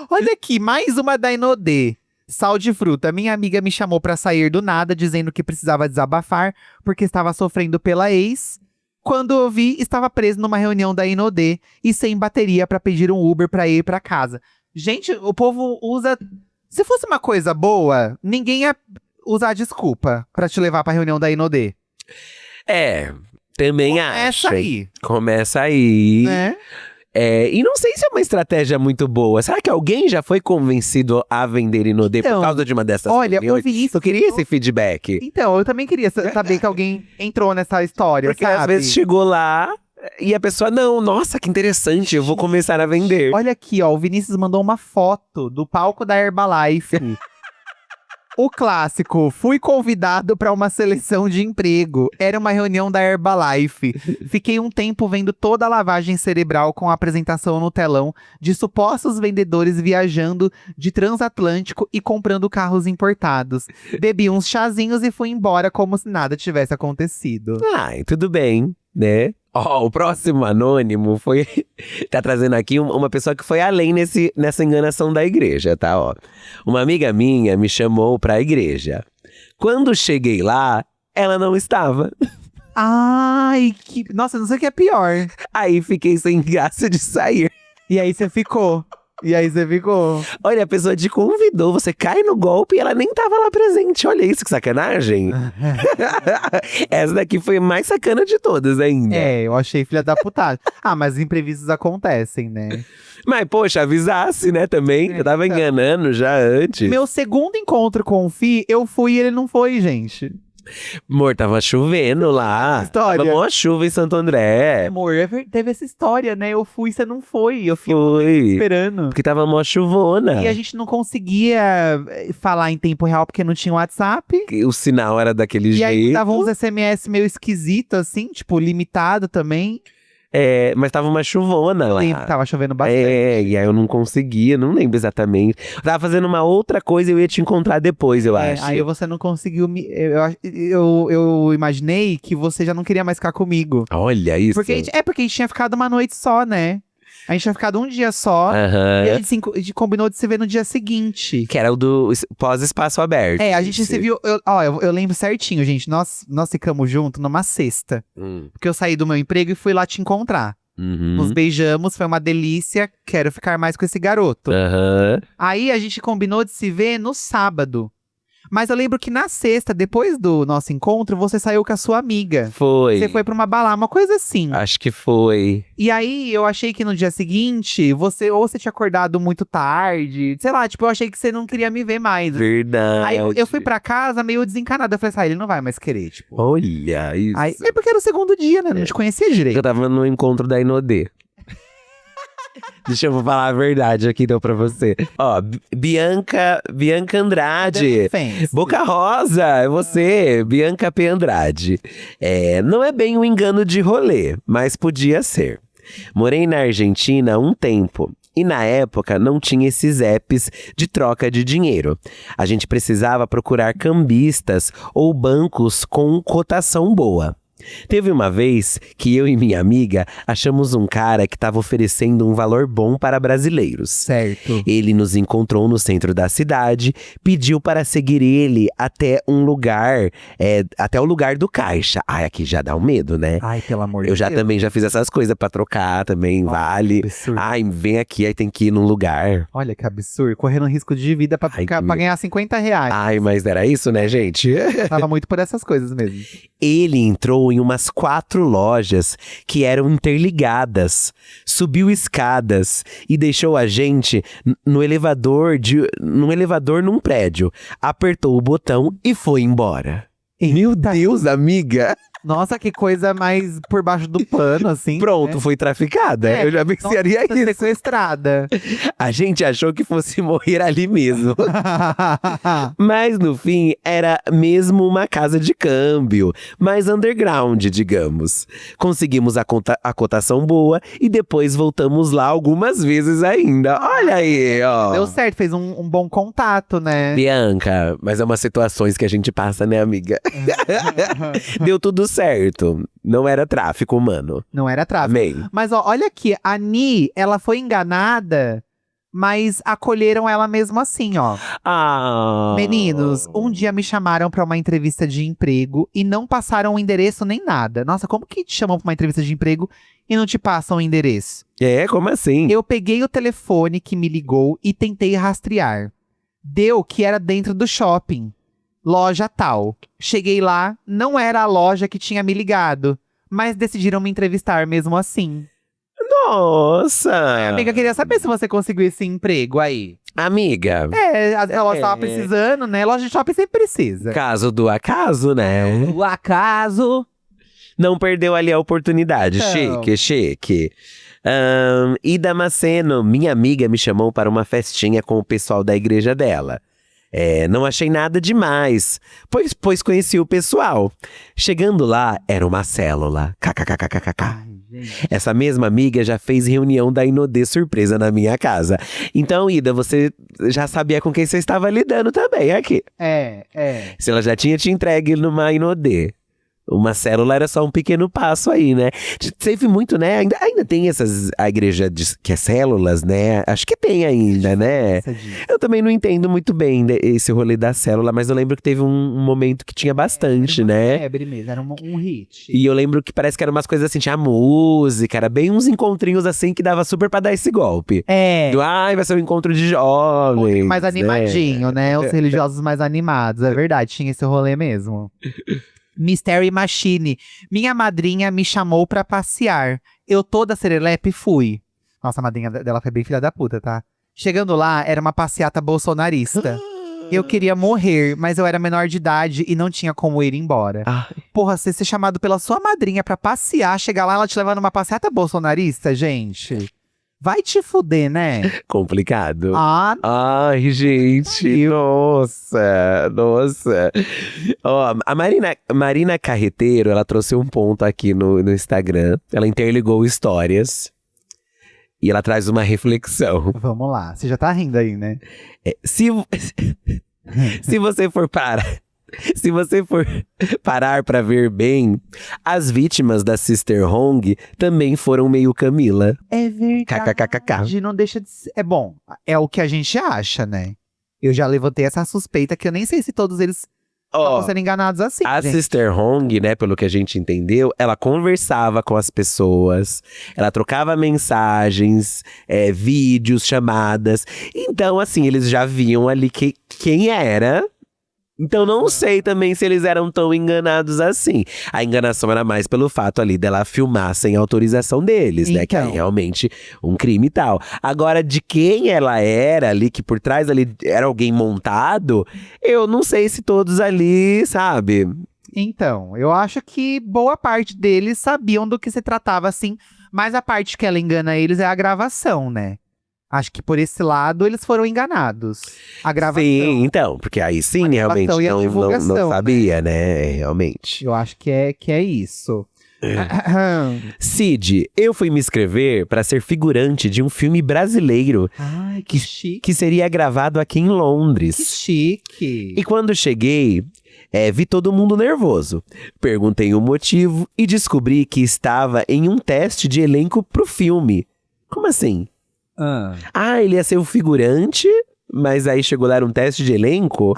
Olha aqui, mais uma da Inodê. Sal de fruta. Minha amiga me chamou pra sair do nada, dizendo que precisava desabafar, porque estava sofrendo pela ex. Quando eu vi, estava preso numa reunião da Inodê e sem bateria pra pedir um Uber pra ir pra casa. Gente, o povo usa… Se fosse uma coisa boa, ninguém ia usar desculpa pra te levar pra reunião da Inodê. Também acho. Essa aí, Começa aí. né? E não sei se é uma estratégia muito boa. Será que alguém já foi convencido a vender Inodê por Então, causa de uma dessas olha, reuniões? eu vi isso. Eu queria esse feedback. Então, eu também queria saber que alguém entrou nessa história, Porque sabe? às vezes chegou lá e a pessoa, não, nossa, que interessante, eu vou começar a vender. Olha aqui, ó, o Vinícius mandou uma foto do palco da Herbalife. O clássico, fui convidado para uma seleção de emprego. Era uma reunião da Herbalife. Fiquei um tempo vendo toda a lavagem cerebral com a apresentação no telão de supostos vendedores viajando de transatlântico e comprando carros importados. Bebi uns chazinhos e fui embora como se nada tivesse acontecido. Ai, tudo bem, né? Ó, o próximo anônimo foi… tá trazendo aqui uma pessoa que foi além nessa enganação da igreja, tá? Ó, uma amiga minha me chamou pra igreja. Quando cheguei lá, ela não estava. Ai, Nossa, não sei o que é pior. Aí fiquei sem graça de sair. E aí você ficou. Olha, a pessoa te convidou, você cai no golpe e ela nem tava lá presente. Olha isso, que sacanagem. Essa daqui foi mais sacana de todas ainda. É, eu achei filha da putada. Mas imprevistos acontecem, né? Mas, poxa, avisasse, né, também. Eu tava enganando já antes. Meu segundo encontro com o Fih, eu fui e ele não foi, gente. Amor, tava chovendo lá. História. Tava uma chuva em Santo André. Amor, teve essa história, né? Eu fui e você não foi. Eu fiquei Foi. esperando. Porque tava mó chuvona. E a gente não conseguia falar em tempo real porque não tinha WhatsApp. O sinal era daquele E jeito. aí dava uns SMS meio esquisitos, assim, tipo, limitado também. É, mas tava uma chuvona lá. Lembro que tava chovendo bastante. É, e aí eu não conseguia, não lembro exatamente. Eu tava fazendo uma outra coisa e eu ia te encontrar depois, eu acho. Aí você não conseguiu me. Eu imaginei que você já não queria mais ficar comigo. Olha isso. Porque a gente tinha ficado uma noite só, né? A gente tinha ficado um dia só. Aham. E a gente combinou de se ver no dia seguinte. Que era o do pós-espaço aberto. A gente se viu. Eu lembro certinho, gente. Nós ficamos juntos numa sexta. Porque eu saí do meu emprego e fui lá te encontrar. Uhum. Nos beijamos, foi uma delícia. Quero ficar mais com esse garoto. Aham. Aí a gente combinou de se ver no sábado. Mas eu lembro que na sexta, depois do nosso encontro, você saiu com a sua amiga. Foi. Você foi pra uma balada, uma coisa assim. Acho que foi. E aí, eu achei que no dia seguinte, você tinha acordado muito tarde. Sei lá, tipo, eu achei que você não queria me ver mais. Verdade. Aí eu fui pra casa meio desencanada. Eu falei assim, ele não vai mais querer, tipo. Olha isso. Aí, é porque era o segundo dia, né? Não te conhecia direito. Eu tava no encontro da Inodê. Deixa eu falar a verdade aqui, então, pra você. Ó, Bianca Andrade. Boca Rosa, é você, Bianca P. Andrade. Não é bem um engano de rolê, mas podia ser. Morei na Argentina há um tempo. E na época não tinha esses apps de troca de dinheiro. A gente precisava procurar cambistas ou bancos com cotação boa. Teve uma vez que eu e minha amiga achamos um cara que estava oferecendo um valor bom para brasileiros. Certo. Ele nos encontrou no centro da cidade, pediu para seguir ele até um lugar, até o lugar do caixa. Ai, aqui já dá um medo, né? Ai, pelo amor de Eu Deus. já também já fiz essas coisas pra trocar também, vale. Absurdo. Ai, vem aqui, aí tem que ir num lugar. Olha que absurdo. Correndo risco de vida pra ganhar R$50. Ai, mas era isso, né, gente? Tava muito por essas coisas mesmo. Ele entrou em umas 4 lojas que eram interligadas, subiu escadas e deixou a gente num elevador num prédio. Apertou o botão e foi embora. Meu Deus, amiga! Nossa, que coisa mais por baixo do pano, assim. Pronto, né? foi traficada. Eu já pensaria Nossa, isso. sequestrada. A gente achou que fosse morrer ali mesmo. Mas no fim, era mesmo uma casa de câmbio, mais underground, digamos. Conseguimos a cotação boa e depois voltamos lá algumas vezes ainda. Olha aí, ó. Deu certo, fez um bom contato, né? Bianca, mas é umas situações que a gente passa, né, amiga? Deu tudo certo. Não era tráfico humano. Não era tráfico. Amém. Mas ó, olha aqui, a Ni, ela foi enganada, mas acolheram ela mesmo assim, ó. Meninos, um dia me chamaram pra uma entrevista de emprego e não passaram o endereço nem nada. Nossa, como que te chamam pra uma entrevista de emprego e não te passam o endereço? Como assim? Eu peguei o telefone que me ligou e tentei rastrear. Deu que era dentro do shopping. Loja tal. Cheguei lá, não era a loja que tinha me ligado, mas decidiram me entrevistar mesmo assim. Nossa! Amiga, queria saber se você conseguiu esse emprego aí. Amiga, Ela tava precisando, né? Loja de shopping sempre precisa. caso do acaso, né? O acaso. Não perdeu ali a oportunidade. Não. Chique. Ida Maceno, minha amiga, me chamou para uma festinha com o pessoal da igreja dela. Não achei nada demais, pois conheci o pessoal. Chegando lá, era uma célula. KKKKKK. Ai, gente. Essa mesma amiga já fez reunião da Inodê surpresa na minha casa. Então, Ida, você já sabia com quem você estava lidando também aqui. Se ela já tinha te entregue numa Inodê. Uma célula era só um pequeno passo aí, né? Teve muito, né? Ainda tem a igreja que é células, né? Acho que tem ainda, né? Eu também não entendo muito bem esse rolê da célula, mas eu lembro que teve um momento que tinha bastante, era uma né? febre mesmo, era um hit. E eu lembro que parece que eram umas coisas assim, tinha música, era bem uns encontrinhos assim que dava super pra dar esse golpe. Vai ser um encontro de jovens. Mais animadinho, né? Os religiosos mais animados, é verdade, tinha esse rolê mesmo. Mystery Machine. Minha madrinha me chamou pra passear. Eu toda serelepe fui. Nossa, a madrinha dela foi bem filha da puta, tá? Chegando lá, era uma passeata bolsonarista. Eu queria morrer, mas eu era menor de idade e não tinha como ir embora. Porra, você ser chamado pela sua madrinha pra passear, chegar lá, ela te levar numa passeata bolsonarista, gente. Vai te fuder, né? Complicado. Ai, gente, nossa. Ó, a Marina Carreteiro, ela trouxe um ponto aqui no Instagram. Ela interligou histórias. E ela traz uma reflexão. Vamos lá, você já tá rindo aí, né? Se você for parar pra ver bem, as vítimas da Sister Hong também foram meio Camila. É verdade. KKKK. Não deixa de ser. É bom, é o que a gente acha, né? Eu já levantei essa suspeita que eu nem sei se todos eles estavam sendo enganados assim. A gente. Sister Hong, né, pelo que a gente entendeu, ela conversava com as pessoas, ela trocava mensagens, vídeos, chamadas. Então, assim, eles já viam ali quem era. Então não sei também se eles eram tão enganados assim. A enganação era mais pelo fato ali dela filmar sem autorização deles, né? Que é realmente um crime e tal. Agora, de quem ela era ali, que por trás ali era alguém montado, eu não sei se todos ali, sabe? Então, eu acho que boa parte deles sabiam do que se tratava, assim. Mas a parte que ela engana eles é a gravação, né? Acho que por esse lado eles foram enganados. A gravação. Sim, então, porque aí sim, realmente não sabia, né? Realmente. Eu acho que é isso. Cid, eu fui me inscrever para ser figurante de um filme brasileiro. Ai, que chique. Que seria gravado aqui em Londres. Que chique. E quando cheguei, vi todo mundo nervoso. Perguntei o motivo e descobri que estava em um teste de elenco pro filme. Como assim? Ele ia ser o figurante, mas aí chegou lá, era um teste de elenco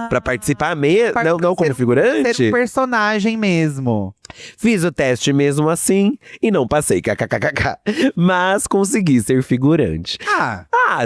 pra participar mesmo, não como figurante? Ser um personagem mesmo. Fiz o teste mesmo assim e não passei, kkkk. Mas consegui ser figurante.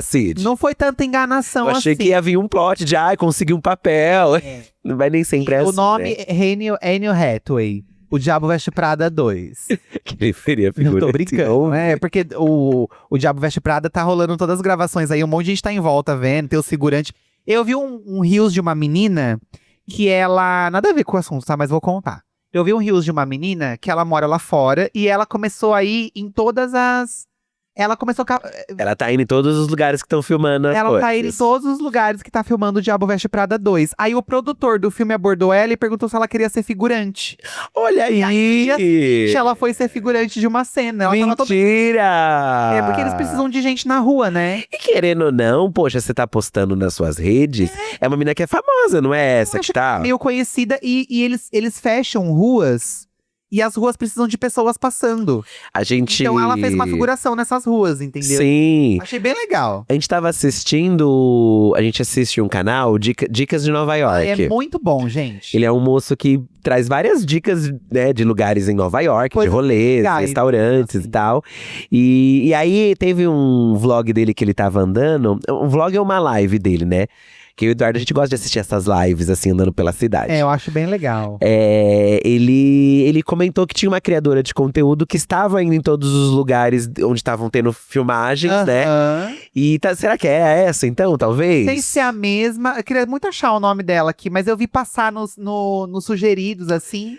Cid. Não foi tanta enganação assim. Eu achei que ia vir um plot de, consegui um papel. Não vai nem sempre assim, o nome é Anne Hathaway. O Diabo Veste Prada 2. Que ele seria figurante. Não tô brincando. Porque o Diabo Veste Prada tá rolando todas as gravações aí. Um monte de gente tá em volta vendo, tem os figurantes. Eu vi um reels de uma menina que ela… Nada a ver com o assunto, tá? Mas vou contar. Eu vi um reels de uma menina que ela mora lá fora. E ela começou a ir em todas as… Ela começou a… Ela tá indo em todos os lugares que estão filmando as coisas. Tá indo em todos os lugares que tá filmando o Diabo Veste Prada 2. Aí o produtor do filme abordou ela e perguntou se ela queria ser figurante. Olha aí! Ela foi ser figurante de uma cena. Ela Mentira! Porque eles precisam de gente na rua, né? E querendo ou não, poxa, você tá postando nas suas redes. É uma menina que é famosa, não é essa que tá? Meio conhecida e eles fecham ruas. E as ruas precisam de pessoas passando. Então ela fez uma figuração nessas ruas, entendeu? Sim. Achei bem legal. A gente tava assistindo… A gente assiste um canal, Dicas de Nova York. É muito bom, gente. Ele é um moço que traz várias dicas, né, de lugares em Nova York, de rolês, restaurantes e tal. E aí teve um vlog dele que ele tava andando. Um vlog é uma live dele, né? Que o Eduardo, a gente gosta de assistir essas lives, assim, andando pela cidade. Eu acho bem legal. Ele comentou que tinha uma criadora de conteúdo que estava indo em todos os lugares onde estavam tendo filmagens, né? E será que é essa então, talvez? Não sei se é a mesma. Eu queria muito achar o nome dela aqui, mas eu vi passar nos sugeridos, assim.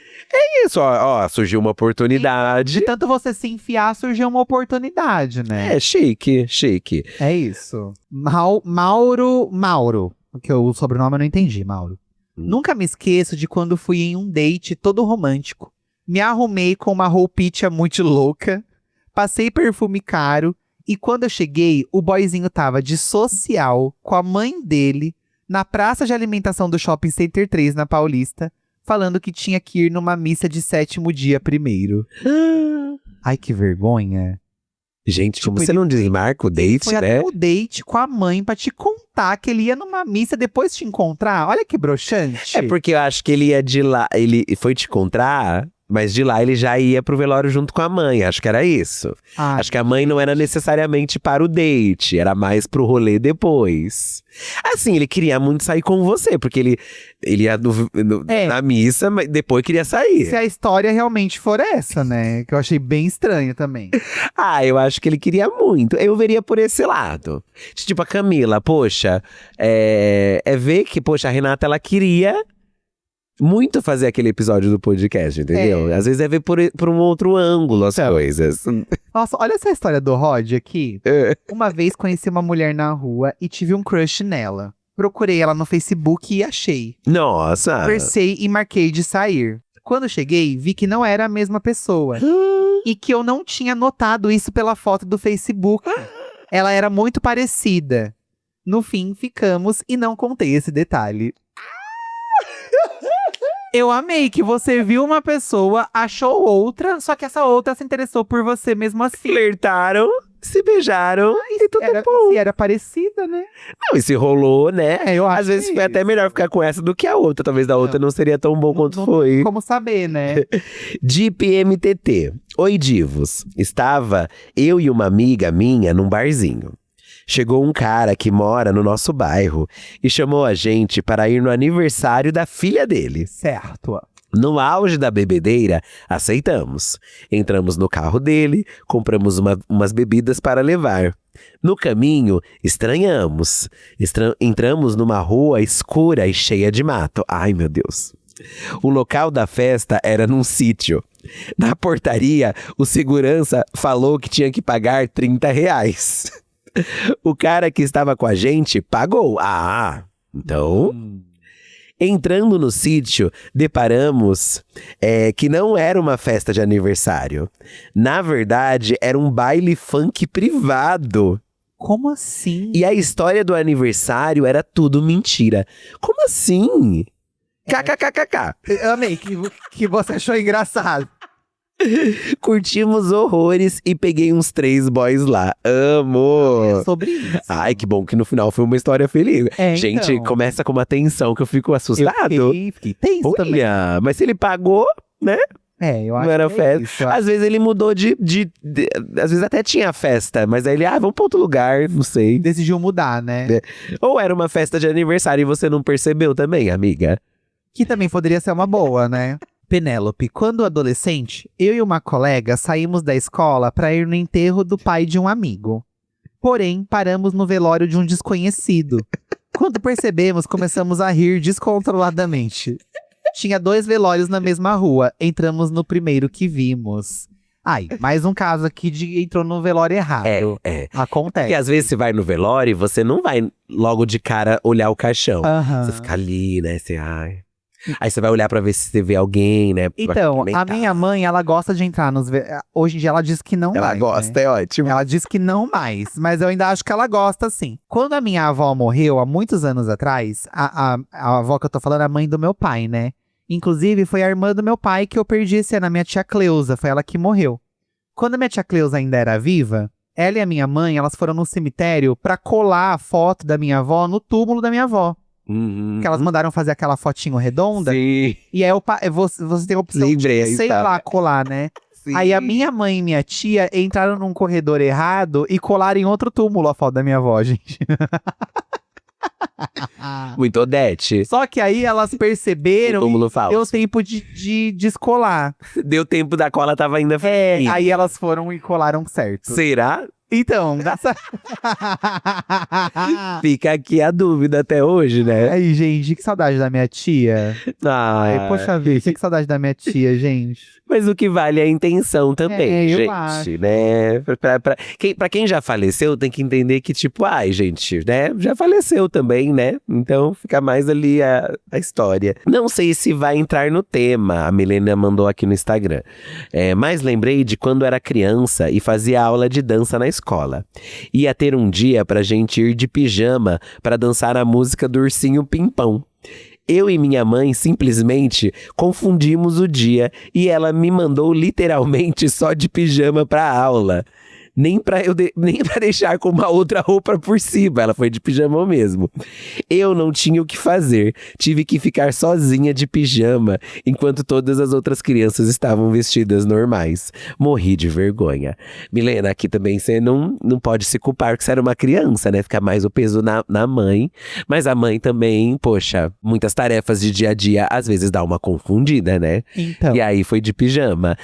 Isso, ó, surgiu uma oportunidade. De tanto você se enfiar, surgiu uma oportunidade, né? É, chique, chique. É isso. Mauro. Porque o sobrenome eu não entendi, Mauro. Nunca me esqueço de quando fui em um date todo romântico. Me arrumei com uma roupinha muito louca. Passei perfume caro. E quando eu cheguei, o boyzinho tava de social com a mãe dele na praça de alimentação do Shopping Center 3 na Paulista, falando que tinha que ir numa missa de 7º dia primeiro. Ai, que vergonha. Gente, Tipo, como você não desmarca o date, Foi né? até o date com a mãe pra te contar que ele ia numa missa depois te encontrar. Olha que broxante. É porque eu acho que ele ia de lá, ele foi te encontrar, mas de lá ele já ia pro velório junto com a mãe. Acho que era isso. Ai, Acho que a mãe não era necessariamente para o date, era mais pro rolê depois. Assim, ele queria muito sair com você, porque ele ia na missa, mas depois queria sair. se a história realmente for essa, né? Que eu achei bem estranho também. Ah, eu acho que ele queria muito. Eu veria por esse lado. Tipo, a Camila, poxa, é ver que, poxa, a Renata, ela queria muito fazer aquele episódio do podcast, entendeu? Às vezes é ver por um outro ângulo as coisas. Nossa, olha essa história do Rod aqui. Uma vez conheci uma mulher na rua e tive um crush nela. Procurei ela no Facebook e achei. Nossa! Conversei e marquei de sair. Quando cheguei, vi que não era a mesma pessoa. E que eu não tinha notado isso pela foto do Facebook. Ela era muito parecida. No fim, ficamos e não contei esse detalhe. Eu amei que você viu uma pessoa, achou outra, só que essa outra se interessou por você mesmo assim. Flertaram, se beijaram e tudo é bom. E era parecida, né? Não, e se rolou, né? Eu acho Às vezes que foi até melhor ficar com essa do que a outra. Talvez da outra não seria tão bom quanto não foi. tem como saber, né? Deep MTT. Oi, divos. Estava eu e uma amiga minha num barzinho. Chegou um cara que mora no nosso bairro e chamou a gente para ir no aniversário da filha dele. Certo. No auge da bebedeira, aceitamos. Entramos no carro dele, compramos umas bebidas para levar. No caminho, estranhamos. Entramos numa rua escura e cheia de mato. Ai, meu Deus. O local da festa era num sítio. Na portaria, o segurança falou que tinha que pagar R$30. O cara que estava com a gente pagou. Ah, então… Entrando no sítio, deparamos que não era uma festa de aniversário. Na verdade, era um baile funk privado. Como assim? E a história do aniversário era tudo mentira. Como assim? KKKKK. Eu amei que você achou engraçado. Curtimos horrores e peguei uns 3 boys lá. Amo! É sobre isso. Ai, que bom que no final foi uma história feliz. Gente, então. começa com uma tensão que eu fico assustado. Eu fiquei tenso também. Olha, mas se ele pagou, né? Eu acho Não era que festa. isso. Às vezes ele mudou às vezes até tinha festa, mas aí ele, vamos pra outro lugar, não sei. Decidiu mudar, né? Ou era uma festa de aniversário e você não percebeu também, amiga? Que também poderia ser uma boa, né? Penélope, quando adolescente, eu e uma colega saímos da escola para ir no enterro do pai de um amigo. Porém, paramos no velório de um desconhecido. Quando percebemos, começamos a rir descontroladamente. Tinha 2 velórios na mesma rua. Entramos no primeiro que vimos. Ai, mais um caso aqui de entrou no velório errado. Acontece. Porque às vezes você vai no velório e você não vai logo de cara olhar o caixão. Você fica ali, né? Aí você vai olhar pra ver se você vê alguém, né? Então, a minha mãe, ela gosta de entrar nos… Hoje em dia ela diz que não mais, Ela gosta, né? é ótimo. Ela diz que não mais, mas eu ainda acho que ela gosta sim. Quando a minha avó morreu, há muitos anos atrás, a avó que eu tô falando é a mãe do meu pai, né? Inclusive, foi a irmã do meu pai que eu perdi esse ano, a minha tia Cleusa, foi ela que morreu. Quando a minha tia Cleusa ainda era viva, ela e a minha mãe, elas foram no cemitério pra colar a foto da minha avó no túmulo da minha avó. Que elas mandaram fazer aquela fotinho redonda. Sim. E aí você tem a opção Lembrei, de, sei lá, colar, né? Sim. Aí a minha mãe e minha tia entraram num corredor errado e colaram em outro túmulo a foto da minha avó, gente. Muito Odete. Só que aí elas perceberam O túmulo e falso. deu tempo de descolar. Deu tempo da cola, tava ainda Aí elas foram e colaram certo. Será? Então, dessa… Fica aqui a dúvida até hoje, né? Aí, gente, que saudade da minha tia. Ai, poxa vida, que saudade da minha tia, gente. Mas o que vale é a intenção também, eu gente, acho. né? Pra quem já faleceu, tem que entender que, tipo, ai, gente, né? Já faleceu também, né? Então fica mais ali a história. Não sei se vai entrar no tema, a Milena mandou aqui no Instagram. Mas lembrei de quando era criança e fazia aula de dança na escola. Ia ter um dia pra gente ir de pijama pra dançar a música do Ursinho Pimpão. Eu e minha mãe simplesmente confundimos o dia e ela me mandou literalmente só de pijama pra aula. Nem pra deixar com uma outra roupa por cima, ela foi de pijama mesmo. Eu não tinha o que fazer, tive que ficar sozinha de pijama, enquanto todas as outras crianças estavam vestidas normais. Morri de vergonha. Milena, aqui também você não pode se culpar que você era uma criança, né? Fica mais o peso na mãe, mas a mãe também, poxa, muitas tarefas de dia a dia às vezes dá uma confundida, né? Então. E aí foi de pijama.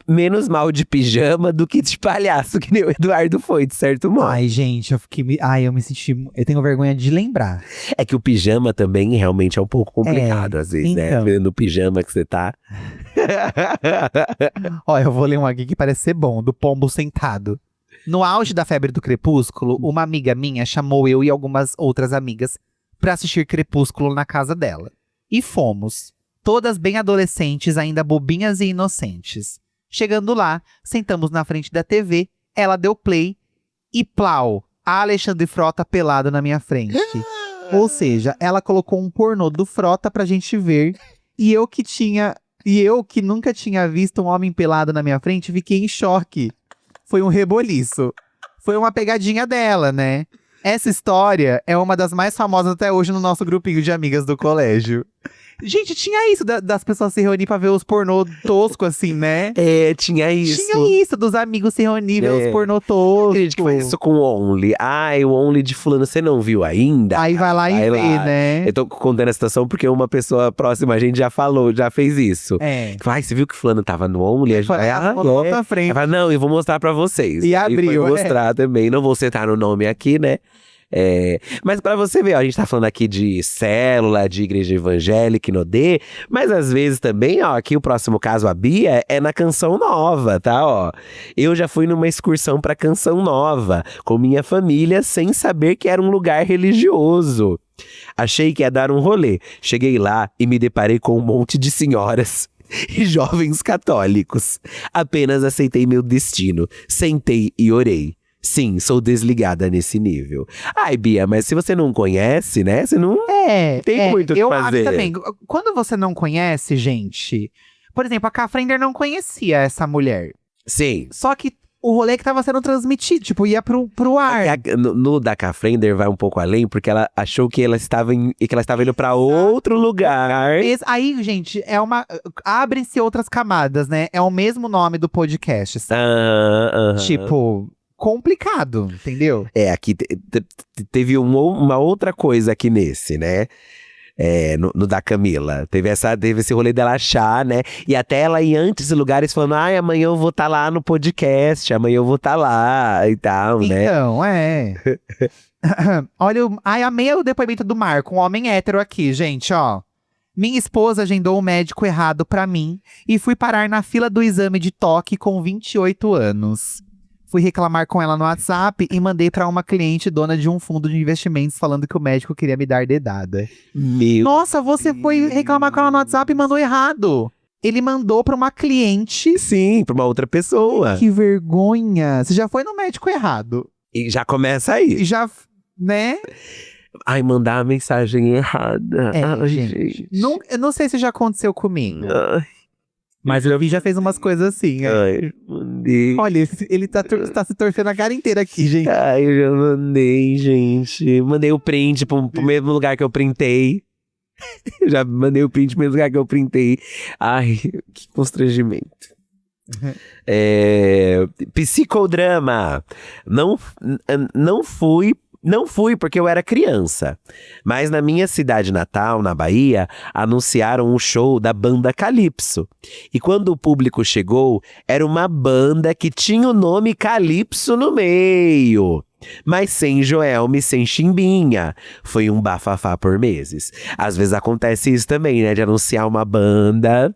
Menos mal de pijama do que de palhaço, que nem o Eduardo foi, de certo modo. Ai, gente, eu me senti… Eu tenho vergonha de lembrar. É que o pijama também realmente é um pouco complicado, às vezes, então. né? No pijama que você tá. Ó, eu vou ler um aqui que parece ser bom, do pombo sentado. No auge da febre do Crepúsculo, uma amiga minha chamou eu e algumas outras amigas pra assistir Crepúsculo na casa dela. E fomos. Todas bem adolescentes, ainda bobinhas e inocentes. Chegando lá, sentamos na frente da TV, ela deu play e plau, a Alexandre Frota pelado na minha frente. Ou seja, ela colocou um pornô do Frota pra gente ver, e eu que nunca tinha visto um homem pelado na minha frente, fiquei em choque. Foi um reboliço. Foi uma pegadinha dela, né? Essa história é uma das mais famosas até hoje no nosso grupinho de amigas do colégio. Gente, tinha isso das pessoas se reunir pra ver os pornô tosco, assim, né? Tinha isso. Tinha isso, dos amigos se reunir, ver os pornô tosco. Tem gente que faz isso com o Only. Ai, o Only de fulano, você não viu ainda? Aí vai lá e vê, né? Eu tô contando a situação porque uma pessoa próxima a gente já falou, já fez isso. Ai, você viu que fulano tava no Only? Ela na frente. Ela fala, não, eu vou mostrar pra vocês. E abriu, foi mostrar também, não vou citar no nome aqui, né? Mas pra você ver, ó, a gente tá falando aqui de célula, de igreja evangélica, Inodê, mas às vezes também, ó, aqui o próximo caso, a Bia, é na Canção Nova, tá, ó. Eu já fui numa excursão pra Canção Nova, com minha família, sem saber que era um lugar religioso. Achei que ia dar um rolê. Cheguei lá e me deparei com um monte de senhoras e jovens católicos. Apenas aceitei meu destino, sentei e orei. Sim, sou desligada nesse nível. Ai, Bia, mas se você não conhece, né? Você não tem muito o que eu fazer. acho também. Quando você não conhece, gente… Por exemplo, a Kafrender não conhecia essa mulher. Sim. Só que o rolê que tava sendo transmitido, tipo, ia pro ar. No da Kafrender vai um pouco além, porque ela achou que ela estava indo pra outro lugar. Aí, gente, abrem-se outras camadas, né? É o mesmo nome do podcast. Tipo… complicado, entendeu? Aqui teve uma outra coisa aqui nesse, né? No da Camila. Teve esse rolê dela achar, né? E até ela ir antes de lugares falando, ai, amanhã eu vou estar lá no podcast, amanhã eu vou estar lá e tal, né? Então, Olha, amei o depoimento do Marco, um homem hétero aqui, gente, ó. Minha esposa agendou um médico errado pra mim e fui parar na fila do exame de toque com 28 anos. Fui reclamar com ela no WhatsApp e mandei pra uma cliente dona de um fundo de investimentos falando que o médico queria me dar dedada. Nossa, você foi reclamar com ela no WhatsApp e mandou errado. Ele mandou pra uma cliente. Sim, pra uma outra pessoa. Que vergonha. Você já foi no médico errado. E já começa aí. E já, né? Ai, mandar a mensagem errada. Ai, gente. Eu não sei se já aconteceu comigo. Ai. Mas o Levi já fez umas coisas assim. Ai, mandei. Olha, ele tá se torcendo a cara inteira aqui, gente. Ai, eu já mandei, gente. Mandei o print pro mesmo lugar que eu printei. Eu já mandei o print pro mesmo lugar que eu printei. Ai, que constrangimento. Psicodrama. Não fui Não fui porque eu era criança. Mas na minha cidade natal, na Bahia, anunciaram um show da banda Calypso. E quando o público chegou, era uma banda que tinha o nome Calypso no meio. Mas sem Joelma e sem Chimbinha. Foi um bafafá por meses. Às vezes acontece isso também, né? De anunciar uma banda…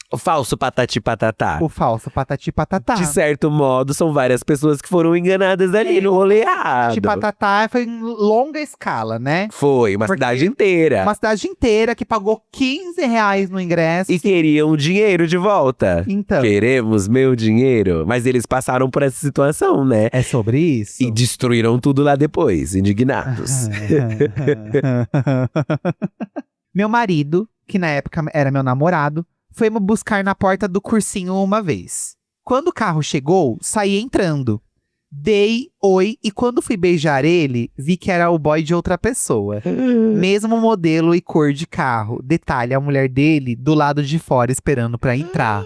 O falso patati patatá. O falso patati patatá. De certo modo, são várias pessoas que foram enganadas ali no rolê errado. Patati patatá foi em longa escala, né? Foi, uma cidade inteira. Uma cidade inteira que pagou R$ 15 no ingresso. E queriam o dinheiro de volta. Então. Queremos meu dinheiro. Mas eles passaram por essa situação, né? É sobre isso? E destruíram tudo lá depois, indignados. Meu marido, que na época era meu namorado, foi me buscar na porta do cursinho uma vez. Quando o carro chegou, saí entrando. Dei oi e quando fui beijar ele, vi que era o boy de outra pessoa. Mesmo modelo e cor de carro. Detalhe, a mulher dele do lado de fora esperando pra entrar.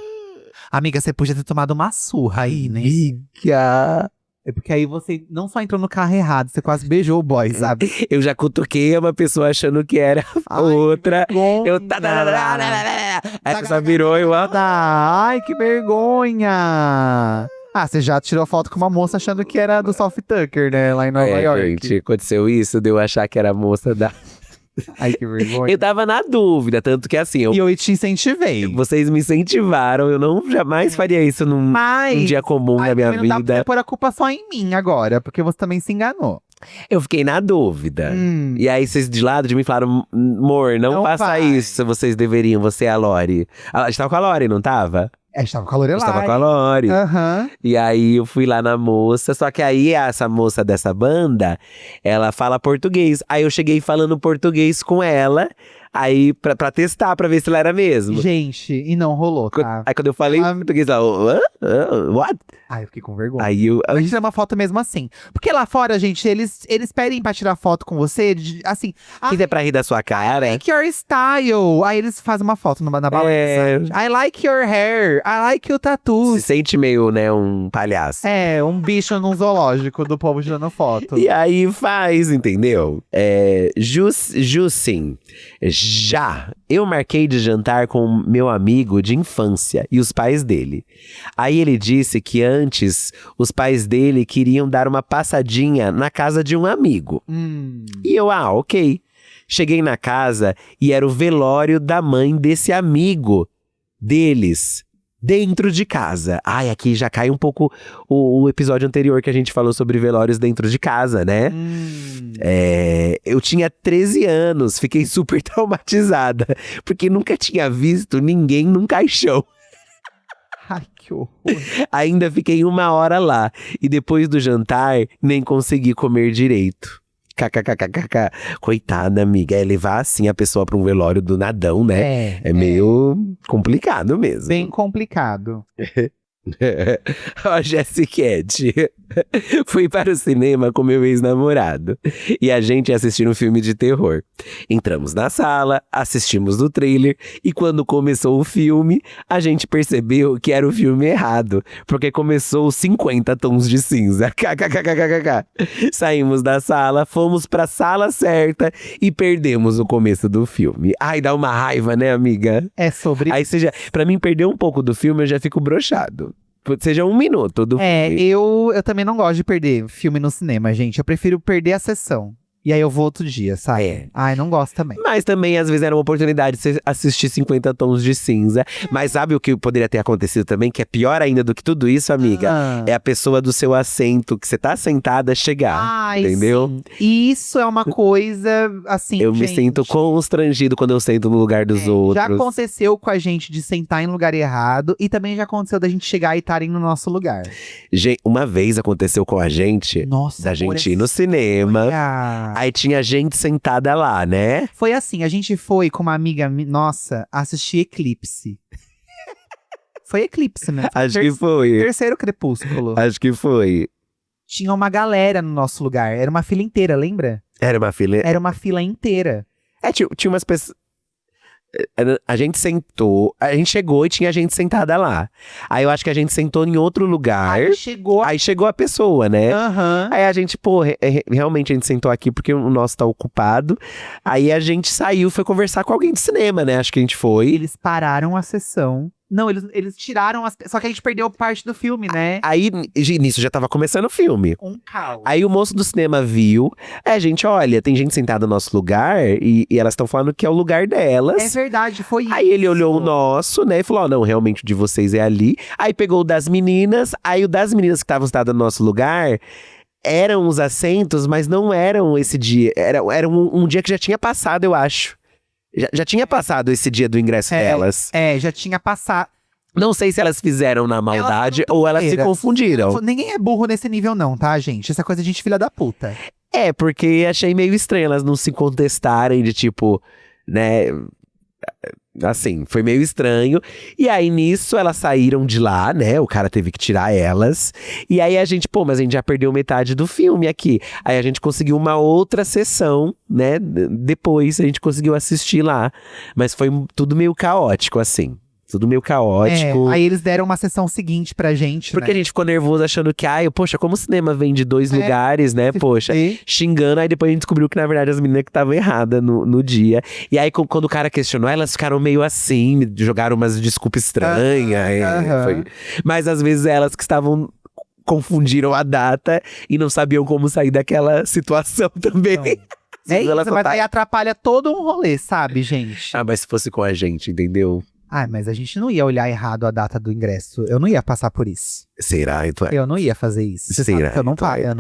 Amiga, você podia ter tomado uma surra aí, né? Amiga. É porque aí você não só entrou no carro errado, você quase beijou o boy, sabe? Eu já cutuquei uma pessoa achando que era outra. Eu… Aí a pessoa virou e eu… Ai, que vergonha! Ah, você já tirou foto com uma moça achando que era do Soft Tucker, né? Lá em Nova York. Gente, aconteceu isso de eu achar que era a moça da… Ai, que vergonha. Eu tava na dúvida, tanto que assim… E eu te incentivei. Vocês me incentivaram, eu não jamais faria isso num dia comum da minha não dá pra vida. você pôr a culpa só em mim agora, porque você também se enganou. Eu fiquei na dúvida. E aí vocês de lado de mim falaram, amor, não faça vai. isso, vocês deveriam, você é a Lori. A gente tava com a Lori, não tava? É, estava com a Lorelai. Estava com a Lori. Aham. E aí eu fui lá na moça, só que aí essa moça dessa banda, ela fala português. Aí eu cheguei falando português com ela, aí pra testar, pra ver se ela era mesmo. Gente, e não rolou, tá? Aí quando eu falei português, ela… What? Ai, eu fiquei com vergonha. Aí eu… Mas tirar uma foto mesmo assim. Porque lá fora, gente, eles pedem pra tirar foto com você, assim… Quem é pra rir da sua cara? I like your style. Aí eles fazem uma foto na balança. I like your hair. I like your tattoos. Se sente meio, né, um palhaço. É, um bicho num zoológico do povo tirando foto. E aí faz, entendeu? Jussim. Já. Eu marquei de jantar com meu amigo de infância e os pais dele. Aí ele disse que antes os pais dele queriam dar uma passadinha na casa de um amigo. E eu, ok. Cheguei na casa e era o velório da mãe desse amigo deles. Dentro de casa. Ai, aqui já cai um pouco o episódio anterior que a gente falou sobre velórios dentro de casa, né? Eu tinha 13 anos, fiquei super traumatizada, porque nunca tinha visto ninguém num caixão. Ai, que horror. Ainda fiquei 1 hora lá, e depois do jantar, nem consegui comer direito. KKKKK. Coitada, amiga. É levar assim a pessoa pra um velório do nadão, né? É meio complicado mesmo. Bem complicado. Ó, Jessiquete. Fui para o cinema com meu ex-namorado e a gente ia assistir um filme de terror. Entramos na sala, assistimos o trailer e quando começou o filme, a gente percebeu que era o filme errado, porque começou 50 tons de cinza. KKKKKK. Saímos da sala, fomos pra sala certa e perdemos o começo do filme. Ai, dá uma raiva, né, amiga? É sobre… Aí pra mim, perder um pouco do filme, eu já fico broxado. Seja 1 minuto do filme. Eu também não gosto de perder filme no cinema, gente. Eu prefiro perder a sessão. E aí eu vou outro dia, sabe? Ai, não gosto também. Mas também, às vezes, era uma oportunidade de você assistir 50 tons de cinza. Mas sabe o que poderia ter acontecido também? Que é pior ainda do que tudo isso, amiga? É a pessoa do seu assento, que você tá sentada, chegar. Ai, entendeu? Sim. Isso é uma coisa, assim, Eu me sinto constrangido quando eu sento no lugar dos outros. Já aconteceu com a gente de sentar em lugar errado. E também já aconteceu da gente chegar e estarem no nosso lugar. Uma vez aconteceu com a gente, Nossa, da gente ir no cinema. Olha. Aí tinha gente sentada lá, né? Foi assim, a gente foi com uma amiga nossa assistir Eclipse. Foi Eclipse, né? Acho que foi. Terceiro Crepúsculo. Acho que foi. Tinha uma galera no nosso lugar. Era uma fila inteira, lembra? Era uma fila… Era uma fila inteira. Tinha umas pessoas… A gente sentou, a gente chegou e tinha gente sentada lá. Aí eu acho que a gente sentou em outro lugar. Aí chegou a pessoa, né? Aham. Aí a gente, pô, realmente a gente sentou aqui porque o nosso tá ocupado. Aí a gente saiu, foi conversar com alguém de cinema, né? Acho que a gente foi. Eles pararam a sessão. Não, eles tiraram as. Só que a gente perdeu parte do filme, né? Aí, nisso, já tava começando o filme. Um caos. Aí o moço do cinema viu. Gente, olha, tem gente sentada no nosso lugar e elas estão falando que é o lugar delas. É verdade, foi isso. Aí ele olhou o nosso, né, e falou: ó, não, realmente o de vocês é ali. Aí pegou o das meninas. Aí o das meninas que estavam sentadas no nosso lugar eram os assentos, mas não eram esse dia. Era um dia que já tinha passado, eu acho. Já tinha passado esse dia do ingresso delas. Já tinha passado. Não sei se elas fizeram na maldade ou elas se confundiram. Ninguém é burro nesse nível não, tá, gente? Essa coisa de gente filha da puta. Porque achei meio estranho elas não se contestarem de tipo, né… Assim, foi meio estranho. E aí, nisso, elas saíram de lá, né? O cara teve que tirar elas. E aí a gente, mas a gente já perdeu metade do filme aqui. Aí a gente conseguiu uma outra sessão, né? Depois a gente conseguiu assistir lá. Mas foi tudo meio caótico, assim. Tudo meio caótico. Aí eles deram uma sessão seguinte pra gente, Porque né? a gente ficou nervoso achando que, poxa, como o cinema vem de dois lugares, né? Poxa, xingando. Aí depois a gente descobriu que, na verdade, as meninas que estavam erradas no dia. E aí, quando o cara questionou, elas ficaram meio assim, jogaram umas desculpas estranhas. Mas às vezes elas que estavam… confundiram a data e não sabiam como sair daquela situação também. Mas aí atrapalha todo um rolê, sabe, gente? Mas se fosse com a gente, entendeu? Mas a gente não ia olhar errado a data do ingresso. Eu não ia passar por isso. Será, Eduardo? Eu não ia fazer isso. Você sabe que eu não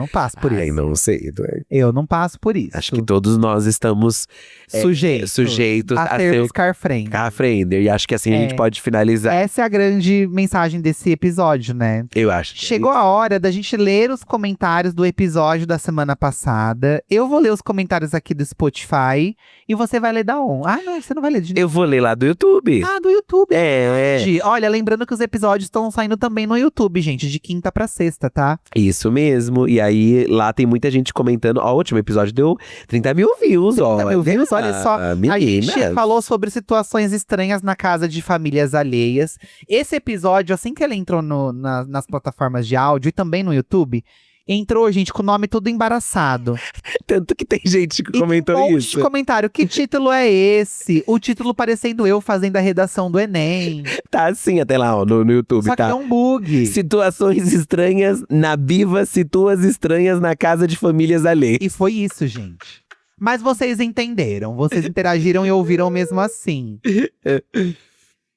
passo por isso. Não sei, Eduardo. Eu não passo por isso. Acho que todos nós estamos sujeitos a termos carfriend. Carfriender. E acho que assim a gente pode finalizar. Essa é a grande mensagem desse episódio, né? Eu acho. Chegou a hora da gente ler os comentários do episódio da semana passada. Eu vou ler os comentários aqui do Spotify. E você vai ler da onde? Não, você não vai ler de… Eu vou ler lá do YouTube. Do YouTube. É. Olha, lembrando que os episódios estão saindo também no YouTube, gente, de quinta pra sexta, tá? Isso mesmo. E aí, lá tem muita gente comentando. Ó, o último episódio deu 30 mil views, ó. 30 mil views, olha só. Menina. A gente falou sobre situações estranhas na casa de famílias alheias. Esse episódio, assim que ele entrou nas plataformas de áudio e também no YouTube… Entrou, gente, com o nome tudo embaraçado. Tanto que tem gente que comentou um monte isso. De comentário. Que título é esse? O título parecendo eu fazendo a redação do Enem. Tá assim até lá, ó, no YouTube, Só que é um bug. Situações estranhas na Biva, situas estranhas na casa de famílias alheias. E foi isso, gente. Mas vocês entenderam. Vocês interagiram e ouviram mesmo assim.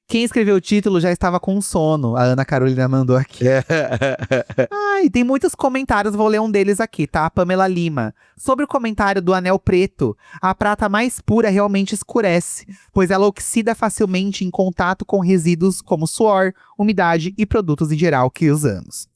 Quem escreveu o título já estava com sono. A Ana Carolina mandou aqui. Tem muitos comentários, vou ler um deles aqui, tá? A Pamela Lima. Sobre o comentário do anel preto, a prata mais pura realmente escurece, pois ela oxida facilmente em contato com resíduos como suor, umidade e produtos em geral que usamos.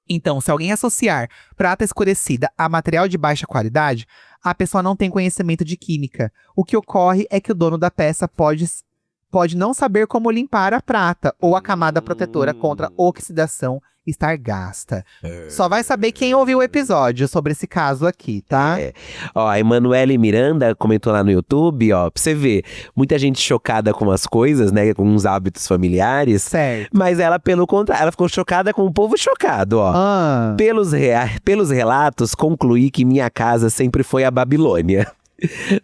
Então, se alguém associar prata escurecida a material de baixa qualidade, a pessoa não tem conhecimento de química. O que ocorre é que o dono da peça pode não saber como limpar a prata ou a camada protetora contra oxidação estar gasta. Só vai saber quem ouviu o episódio sobre esse caso aqui, tá? Ó, a Emanuele Miranda comentou lá no YouTube, ó, pra você ver, muita gente chocada com as coisas, né, com os hábitos familiares. Certo. Mas ela, pelo contrário, ela ficou chocada com o povo chocado, ó. Pelos relatos, concluí que minha casa sempre foi a Babilônia.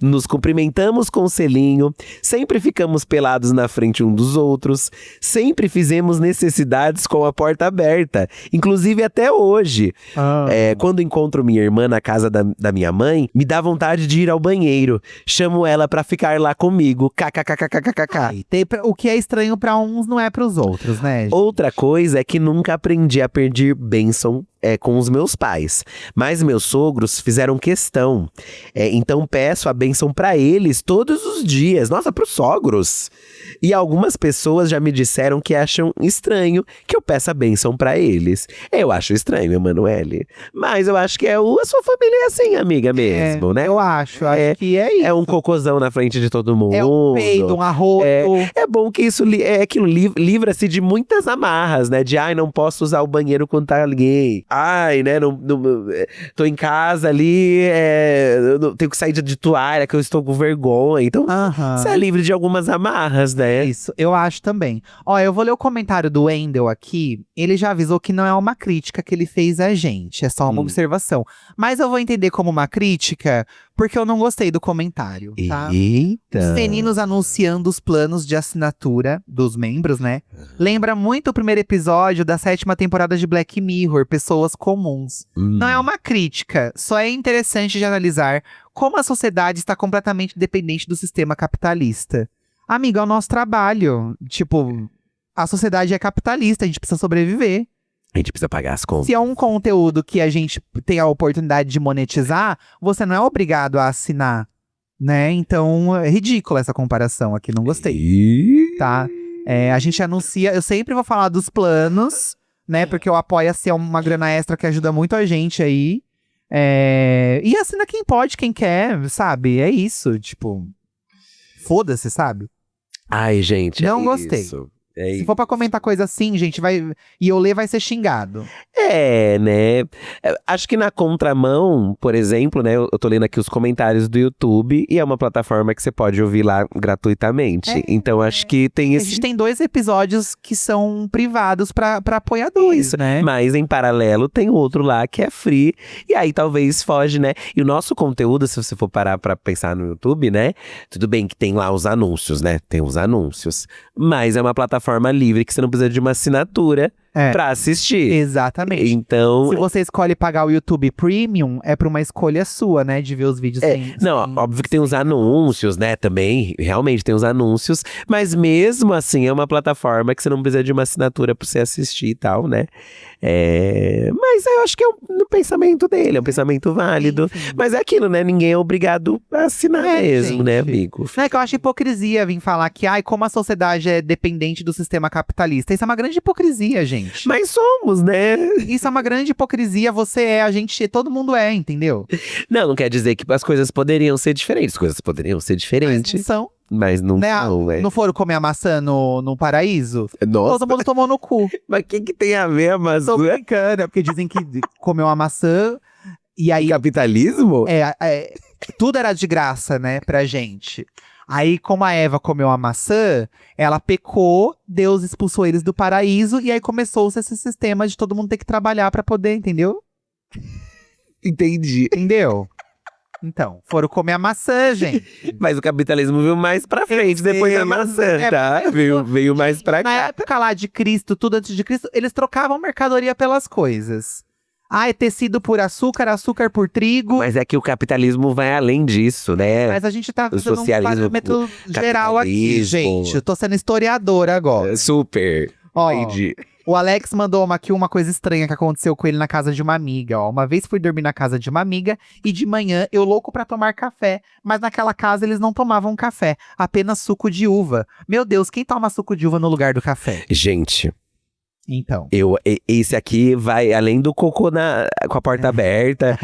Nos cumprimentamos com selinho, sempre ficamos pelados na frente um dos outros, sempre fizemos necessidades com a porta aberta, inclusive até hoje. Quando encontro minha irmã na casa da minha mãe, me dá vontade de ir ao banheiro. Chamo ela pra ficar lá comigo. KKKKKKK. O que é estranho pra uns não é pros outros, né, gente? Outra coisa é que nunca aprendi a pedir bênção com os meus pais, mas meus sogros fizeram questão, então peço a bênção pra eles todos os dias. Nossa, pros sogros! E algumas pessoas já me disseram que acham estranho que eu peça a bênção pra eles. Eu acho estranho, Emanuele, mas eu acho que a sua família é assim, amiga, mesmo, né? Eu acho que é isso. É um cocôzão na frente de todo mundo. É um peido, um arroto. É bom que isso aquilo livra-se de muitas amarras, né? De, não posso usar o banheiro quando tá gay. ai, né, tô em casa ali, eu tenho que sair de toalha, que eu estou com vergonha. Então, você é livre de algumas amarras, né? Isso, eu acho também. Ó, eu vou ler o comentário do Wendel aqui. Ele já avisou que não é uma crítica que ele fez a gente, é só uma observação. Mas eu vou entender como uma crítica, porque eu não gostei do comentário, tá? Eita! Os meninos anunciando os planos de assinatura dos membros, né? Lembra muito o primeiro episódio da 7ª temporada de Black Mirror, Pessoas Comuns. Não é uma crítica, só é interessante de analisar como a sociedade está completamente dependente do sistema capitalista. Amigo, é o nosso trabalho. Tipo, a sociedade é capitalista, a gente precisa sobreviver. A gente precisa pagar as contas. Se é um conteúdo que a gente tem a oportunidade de monetizar, você não é obrigado a assinar, né? Então, é ridícula essa comparação aqui, não gostei, tá? A gente anuncia, eu sempre vou falar dos planos, né? Porque o Apoia-se é uma grana extra que ajuda muito a gente aí. E assina quem pode, quem quer, sabe? É isso, tipo… Foda-se, sabe? Ai, gente, não gostei. Isso. Se for pra comentar coisa assim, gente, e eu ler, vai ser xingado. Né? Acho que na contramão, por exemplo, né? Eu tô lendo aqui os comentários do YouTube e é uma plataforma que você pode ouvir lá gratuitamente. Então acho que tem esse… A gente tem 2 episódios que são privados pra apoiadores, Isso, né? Mas em paralelo tem outro lá que é free. E aí talvez foge, né? E o nosso conteúdo, se você for parar pra pensar no YouTube, né? Tudo bem que tem lá os anúncios, né? Tem os anúncios. Mas é uma plataforma livre que você não precisa de uma assinatura pra assistir. Exatamente. Então… Se você escolhe pagar o YouTube Premium, é pra uma escolha sua, né? De ver os vídeos óbvio que tem os anúncios, né? Também, realmente tem os anúncios. Mas mesmo assim, é uma plataforma que você não precisa de uma assinatura pra você assistir e tal, né? Mas eu acho que é no pensamento dele, é um pensamento válido. Sim. Mas é aquilo, né? Ninguém é obrigado a assinar mesmo, gente, né, amigo? Não é que eu acho hipocrisia vir falar que, como a sociedade é dependente do sistema capitalista. Isso é uma grande hipocrisia, gente. Mas somos, né? Isso é uma grande hipocrisia, você a gente, todo mundo entendeu? Não quer dizer que as coisas poderiam ser diferentes. As coisas poderiam ser diferentes. Mas não são. Mas não são, né? Não foram comer a maçã no paraíso? Nossa. Todo mundo tomou no cu. Mas o que tem a ver a maçã? Tô brincando, porque dizem que comeu a maçã e aí… Capitalismo? Tudo era de graça, né, pra gente. Aí, como a Eva comeu a maçã, ela pecou, Deus expulsou eles do paraíso, e aí começou-se esse sistema de todo mundo ter que trabalhar pra poder, entendeu? Entendi. Entendeu? Então, foram comer a maçã, gente. Mas o capitalismo veio mais pra frente, depois da maçã, tá? Veio mais pra cá. Na época lá de Cristo, tudo antes de Cristo, eles trocavam mercadoria pelas coisas. É tecido por açúcar, açúcar por trigo. Mas é que o capitalismo vai além disso, né? Mas a gente tá fazendo socialismo, um parâmetro geral aqui, gente. Eu tô sendo historiadora agora. Super. O Alex mandou aqui uma coisa estranha que aconteceu com ele na casa de uma amiga, ó. Uma vez fui dormir na casa de uma amiga e de manhã eu louco pra tomar café, mas naquela casa eles não tomavam café, apenas suco de uva. Meu Deus, quem toma suco de uva no lugar do café? Gente… Então. Esse aqui vai além do cocô com a porta aberta.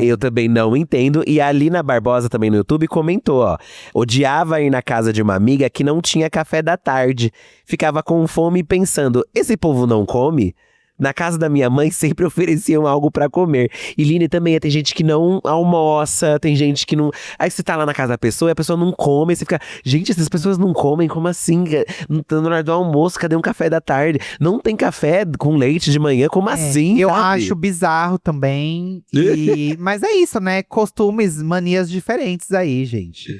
Eu também não entendo. E a Alina Barbosa também no YouTube comentou, ó. Odiava ir na casa de uma amiga que não tinha café da tarde. Ficava com fome pensando, esse povo não come? Na casa da minha mãe sempre ofereciam algo pra comer. E Line também, tem gente que não almoça, tem gente que não… Aí você tá lá na casa da pessoa e a pessoa não come, aí você fica… Gente, essas pessoas não comem, como assim? Não tá no horário do almoço, cadê um café da tarde? Não tem café com leite de manhã, como assim? Eu sabe? acho bizarro também, mas é isso, né? Costumes, manias diferentes aí, gente.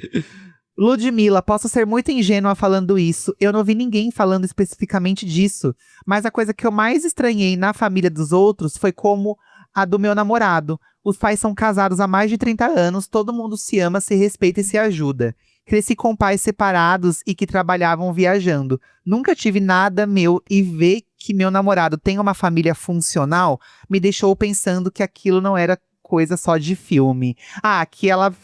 Ludmilla, posso ser muito ingênua falando isso. Eu não vi ninguém falando especificamente disso. Mas a coisa que eu mais estranhei na família dos outros foi como a do meu namorado. Os pais são casados há mais de 30 anos, todo mundo se ama, se respeita e se ajuda. Cresci com pais separados e que trabalhavam viajando. Nunca tive nada meu e ver que meu namorado tem uma família funcional me deixou pensando que aquilo não era coisa só de filme. Aqui ela…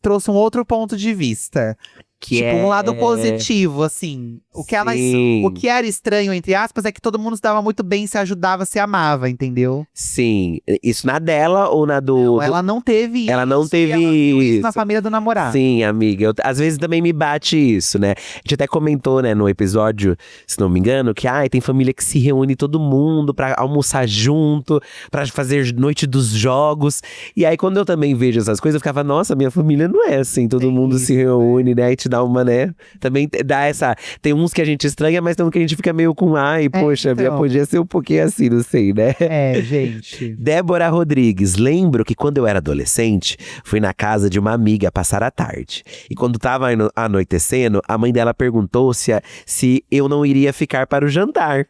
trouxe um outro ponto de vista. Que tipo, um lado positivo, assim. O que era estranho, entre aspas, é que todo mundo se dava muito bem, se ajudava, se amava, entendeu? Sim. Isso na dela ou na do. Ela não teve isso. Ela não teve e ela viu isso isso. na família do namorado. Sim, amiga. Às vezes também me bate isso, né? A gente até comentou, né, no episódio, se não me engano, que tem família que se reúne todo mundo pra almoçar junto, pra fazer noite dos jogos. E aí, quando eu também vejo essas coisas, eu ficava, nossa, minha família não é assim. Todo mundo se reúne, né? E te dá uma, né? Também dá essa. Tem uns que a gente estranha, mas tem uns que a gente fica meio com, poxa, então. podia ser um pouquinho assim, não sei, né? Gente. Débora Rodrigues, lembro que quando eu era adolescente, fui na casa de uma amiga passar a tarde. E quando tava anoitecendo, a mãe dela perguntou se eu não iria ficar para o jantar.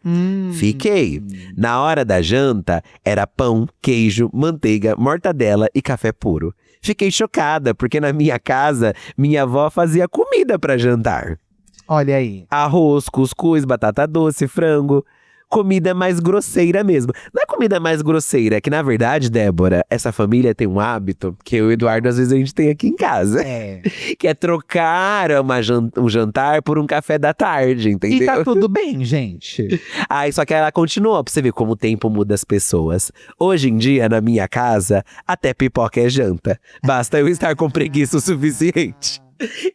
Fiquei. Na hora da janta, era pão, queijo, manteiga, mortadela e café puro. Fiquei chocada, porque na minha casa, minha avó fazia comida para jantar. Olha aí. Arroz, cuscuz, batata doce, frango. Comida mais grosseira mesmo. Não é comida mais grosseira, é que na verdade, Débora, essa família tem um hábito que eu e o Eduardo às vezes a gente tem aqui em casa. Que é trocar um jantar por um café da tarde, entendeu? E tá tudo bem, gente. Só que ela continuou, pra você ver como o tempo muda as pessoas. Hoje em dia, na minha casa, até pipoca é janta. Basta eu estar com preguiça o suficiente.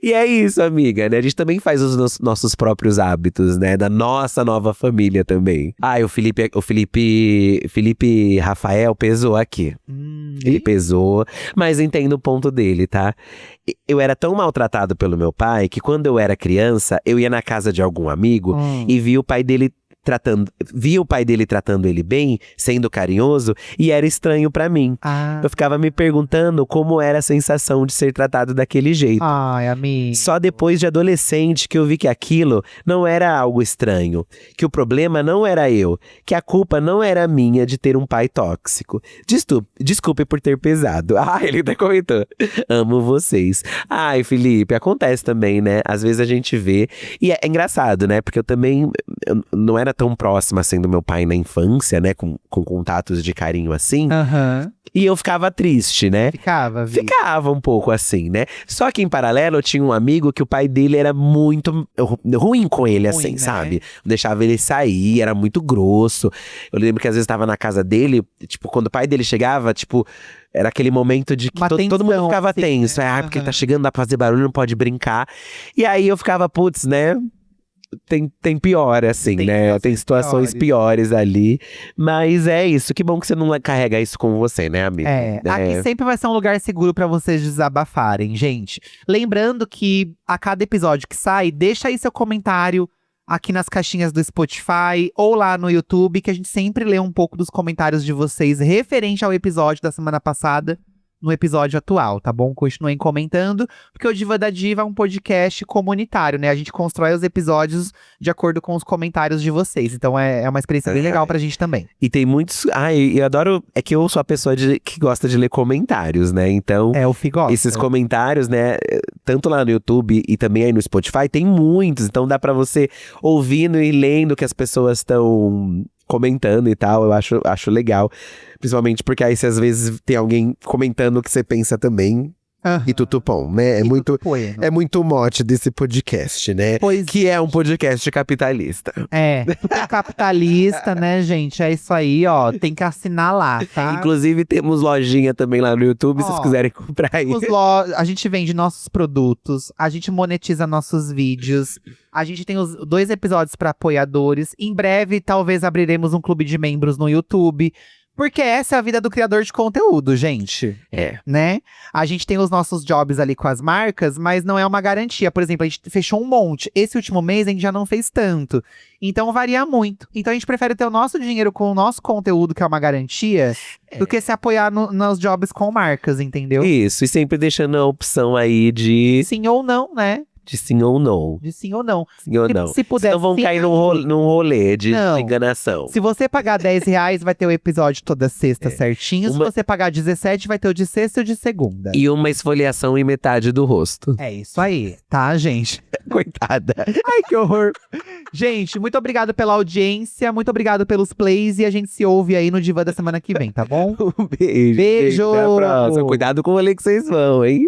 E é isso, amiga, né? A gente também faz os nossos próprios hábitos, né? Da nossa nova família também. O Felipe Rafael pesou aqui. Ele pesou, mas entendo o ponto dele, tá? Eu era tão maltratado pelo meu pai que quando eu era criança, eu ia na casa de algum amigo e via o pai dele tratando ele bem, sendo carinhoso, e era estranho pra mim. Eu ficava me perguntando como era a sensação de ser tratado daquele jeito. Ai, amigo. Só depois de adolescente que eu vi que aquilo não era algo estranho, que o problema não era eu, que a culpa não era minha de ter um pai tóxico. Desculpe por ter pesado. Ele até comentou. Amo vocês. Felipe, acontece também, né? Às vezes a gente vê, e é engraçado, né? Porque eu não era tão próxima assim do meu pai na infância, né? Com contatos de carinho assim. E eu ficava triste, né? Ficava um pouco assim, né? Só que em paralelo eu tinha um amigo que o pai dele era muito ruim com ele, assim, né? sabe? Não deixava ele sair, era muito grosso. Eu lembro que às vezes tava na casa dele, tipo, quando o pai dele chegava, tipo… Era aquele momento de que todo mundo ficava tenso. Né? Porque ele tá chegando, dá pra fazer barulho, não pode brincar. E aí eu ficava, putz, né… Tem pior, assim, né? Tem situações piores ali. Mas é isso. Que bom que você não carrega isso com você, né, amigo? Aqui sempre vai ser um lugar seguro pra vocês desabafarem, gente. Lembrando que a cada episódio que sai, deixa aí seu comentário aqui nas caixinhas do Spotify ou lá no YouTube, que a gente sempre lê um pouco dos comentários de vocês referente ao episódio da semana passada. No episódio atual, tá bom? Continuem comentando, porque o Diva da Diva é um podcast comunitário, né? A gente constrói os episódios de acordo com os comentários de vocês. Então é uma experiência bem legal pra gente também. E tem muitos… eu adoro… É que eu sou a pessoa que gosta de ler comentários, né? Então… o Fih gosta. Esses comentários, né? Tanto lá no YouTube e também aí no Spotify, tem muitos. Então dá pra você ouvindo e lendo o que as pessoas estão comentando e tal. Eu acho legal. Principalmente porque aí, se às vezes tem alguém comentando o que você pensa também, e tutupom, né? É muito mote desse podcast, né? Que é um podcast capitalista. Super capitalista, né, gente? É isso aí, ó. Tem que assinar lá, tá? Inclusive, temos lojinha também lá no YouTube, se vocês quiserem comprar aí. A gente vende nossos produtos, a gente monetiza nossos vídeos. A gente tem os 2 episódios para apoiadores. Em breve, talvez abriremos um clube de membros no YouTube. Porque essa é a vida do criador de conteúdo, gente. Né? A gente tem os nossos jobs ali com as marcas, mas não é uma garantia. Por exemplo, a gente fechou um monte. Esse último mês a gente já não fez tanto. Então varia muito. Então a gente prefere ter o nosso dinheiro com o nosso conteúdo, que é uma garantia, do que se apoiar nos jobs com marcas, entendeu? Isso, e sempre deixando a opção aí de… Sim ou não, né? De sim ou não. De sim ou não. Sim ou não. Se puder, senão vão cair num rolê de enganação. Se você pagar R$10, vai ter o episódio toda sexta certinho. Se você pagar 17, vai ter o de sexta e o de segunda. E uma esfoliação em metade do rosto. É isso aí, tá, gente? Coitada. Ai, que horror. Gente, muito obrigado pela audiência. Muito obrigado pelos plays. E a gente se ouve aí no Diva da semana que vem, tá bom? Um beijo. Beijo. Até a próxima. Cuidado com o rolê que vocês vão, hein?